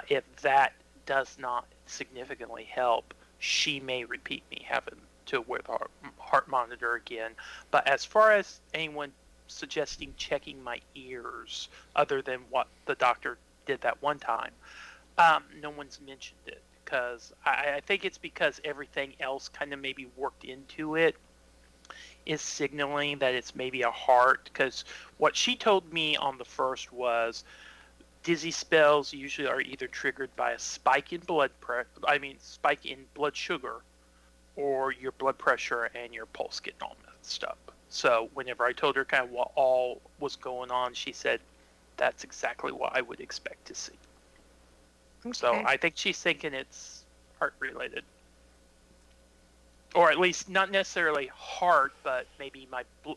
If that does not significantly help, she may repeat me having to wear the heart monitor again. But as far as anyone suggesting checking my ears, other than what the doctor did that one time, no one's mentioned it. Because I think it's because everything else kind of maybe worked into it is signaling that it's maybe a heart. Because what she told me on the first was dizzy spells usually are either triggered by a spike in spike in blood sugar, or your blood pressure and your pulse getting all messed up. So whenever I told her kind of what all was going on, she said that's exactly what I would expect to see. Okay. So I think she's thinking it's heart related, or at least not necessarily heart, but maybe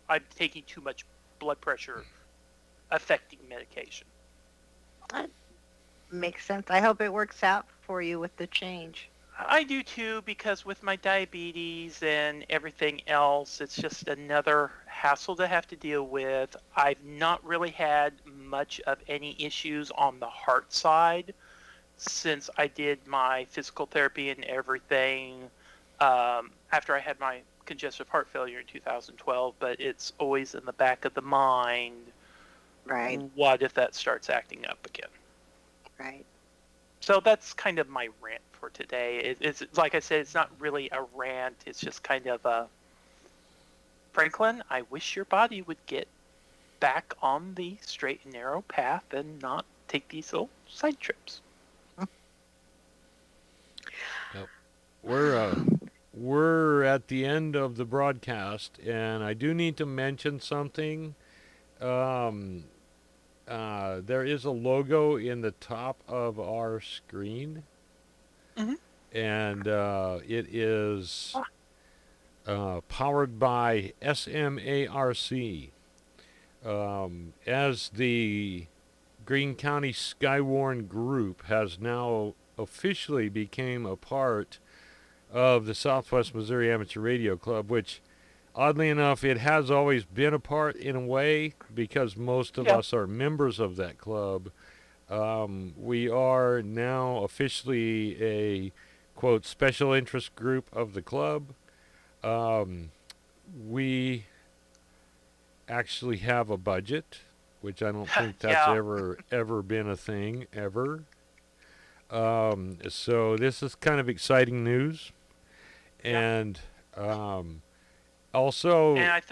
I'm taking too much blood pressure affecting medication. That makes sense. I hope it works out for you with the change. I do too, because with my diabetes and everything else, it's just another hassle to have to deal with. I've not really had much of any issues on the heart side since I did my physical therapy and everything after I had my congestive heart failure in 2012, but it's always in the back of the mind. Right. What if that starts acting up again? Right. So that's kind of my rant for today. It's like I said, it's not really a rant. It's just kind of a Franklin, I wish your body would get back on the straight and narrow path and not take these little side trips. Yep. We're at the end of the broadcast, and I do need to mention something. Um, there is a logo in the top of our screen, Mhm. and it is powered by SMARC. As the Greene County Skywarn Group has now officially became a part of the Southwest Missouri Amateur Radio Club, which oddly enough, it has always been a part in a way because most of Yeah. us are members of that club. We are now officially a quote special interest group of the club. Um, we actually have a budget, which I don't think that's Yeah. ever been a thing ever. So this is kind of exciting news, Yeah. and also And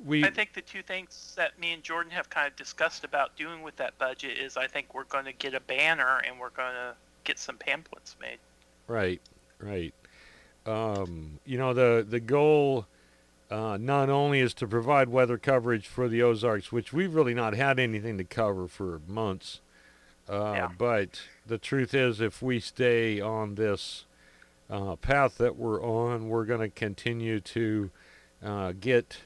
we I think the two things that me and Jordan have kind of discussed about doing with that budget is I think we're going to get a banner and we're going to get some pamphlets made. right, right. The goal not only is to provide weather coverage for the Ozarks, which we've really not had anything to cover for months, Yeah. but the truth is, if we stay on this path that we're on, we're going to continue to get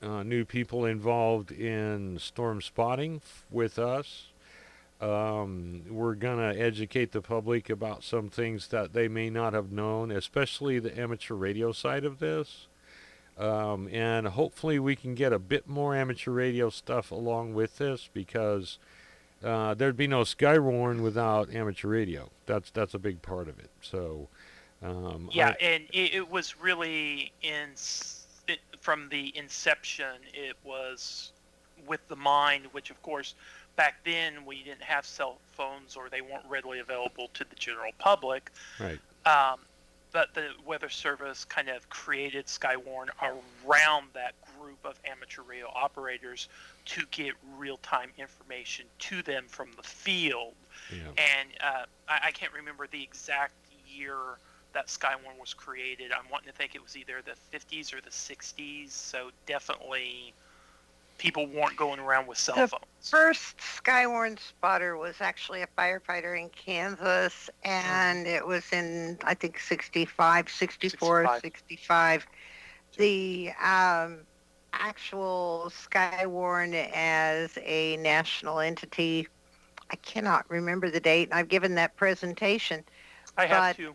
new people involved in storm spotting with us. We're going to educate the public about some things that they may not have known, especially the amateur radio side of this. And hopefully we can get a bit more amateur radio stuff along with this because there'd be no Skywarn without amateur radio. That's a big part of it. So Yeah, and it was really from the inception, it was with the mind, which of course back then we didn't have cell phones or they weren't readily available to the general public. right. But the Weather Service kind of created Skywarn around that group of amateur radio operators to get real-time information to them from the field. Yeah. And I can't remember the exact year that Skywarn was created. I'm wanting to think it was either the 50s or the 60s, so definitely people weren't going around with cell phones. First Skywarn spotter was actually a firefighter in Kansas, and it was in, I think, 65, 64, 65. The actual Skywarn as a national entity, I cannot remember the date, and I've given that presentation. I have to.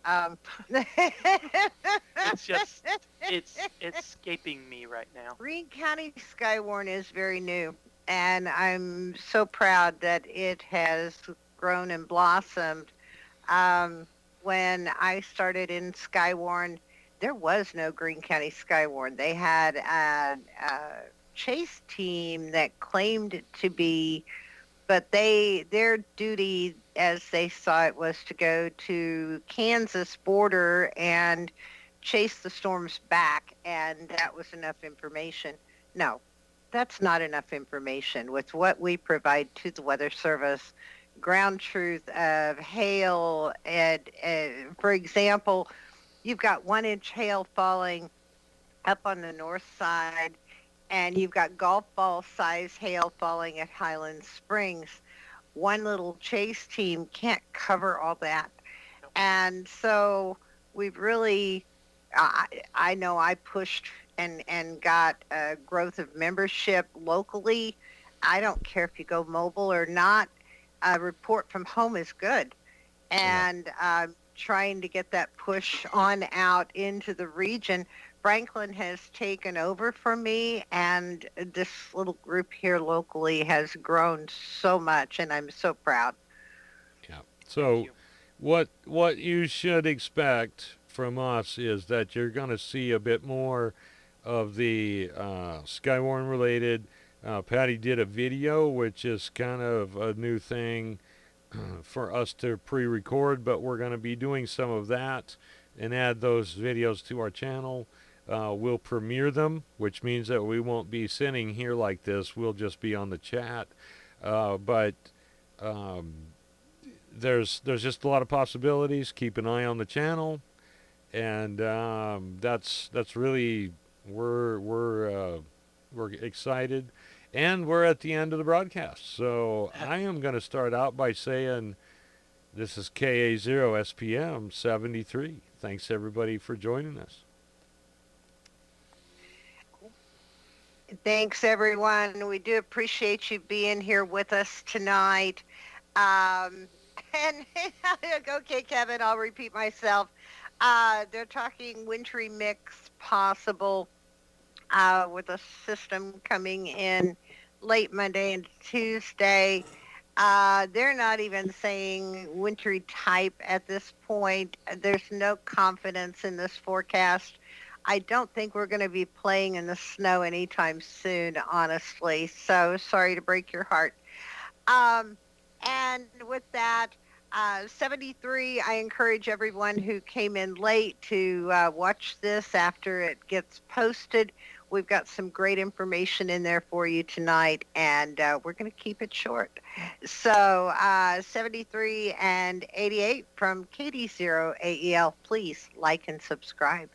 It's just, it's escaping me right now. Greene County Skywarn is very new, and I'm so proud that it has grown and blossomed. When I started in Skywarn, there was no Greene County Skywarn. They had a chase team that claimed to be, but their duty, as they saw it, was to go to Kansas border and chase the storms back, and that was enough information. No, that's not enough information. With what we provide to the Weather Service, ground truth of hail, and for example, you've got 1-inch hail falling up on the north side, and you've got golf ball size hail falling at Highland Springs. One little chase team can't cover all that. And so we've really, I know I pushed and got a growth of membership locally. I don't care if you go mobile or not. A report from home is good. And trying to get that push on out into the region. Franklin has taken over from me, and this little group here locally has grown so much, and I'm so proud. Yeah. So what you should expect from us is that you're going to see a bit more of the Skywarn related. Patty did a video, which is kind of a new thing for us to pre-record, but we're going to be doing some of that and add those videos to our channel. We'll premiere them, which means that we won't be sitting here like this. We'll just be on the chat. But um, there's just a lot of possibilities. Keep an eye on the channel, and that's really we're excited, and we're at the end of the broadcast. So I am going to start out by saying this is KA0 SPM 73. Thanks everybody for joining us. Thanks, everyone. We do appreciate you being here with us tonight. And okay, Kevin, I'll repeat myself. They're talking wintry mix possible with a system coming in late Monday and Tuesday. They're not even saying wintry type at this point. There's no confidence in this forecast. I don't think we're going to be playing in the snow anytime soon, honestly. So sorry to break your heart. And with that, 73, I encourage everyone who came in late to watch this after it gets posted. We've got some great information in there for you tonight, and we're going to keep it short. So 73 and 88 from KD0 AEL, please like and subscribe.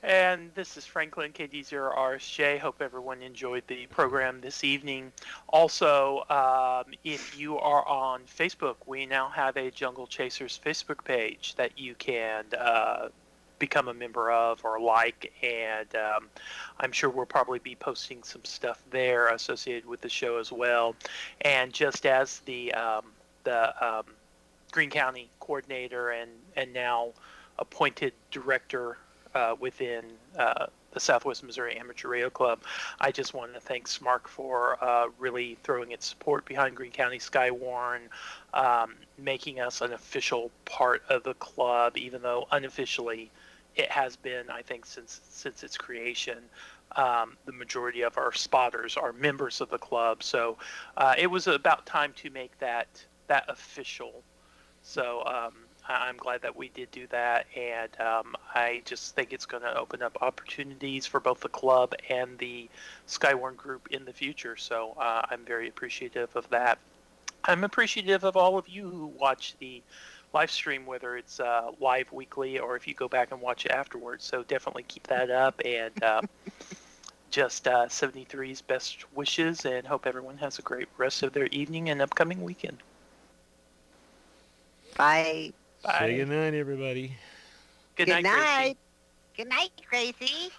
And this is Franklin KD0RSJ. Hope everyone enjoyed the program this evening. Also, if you are on Facebook, we now have a Jungle Chasers Facebook page that you can become a member of or like, and I'm sure we'll probably be posting some stuff there associated with the show as well. And just as the Greene County coordinator and now appointed director within the Southwest Missouri Amateur Radio Club, I just want to thank SMARC for really throwing its support behind Greene County Skywarn, making us an official part of the club, even though unofficially it has been, I think, since its creation. The majority of our spotters are members of the club, so it was about time to make that official. So I'm glad that we did do that, and I just think it's going to open up opportunities for both the club and the Skywarn group in the future. So I'm very appreciative of that. I'm appreciative of all of you who watch the live stream, whether it's live weekly or if you go back and watch it afterwards. So definitely keep that up, and just 73's best wishes, and hope everyone has a great rest of their evening and upcoming weekend. Bye. Bye. Say good night, everybody. Good night, Gracie. Good night, Gracie.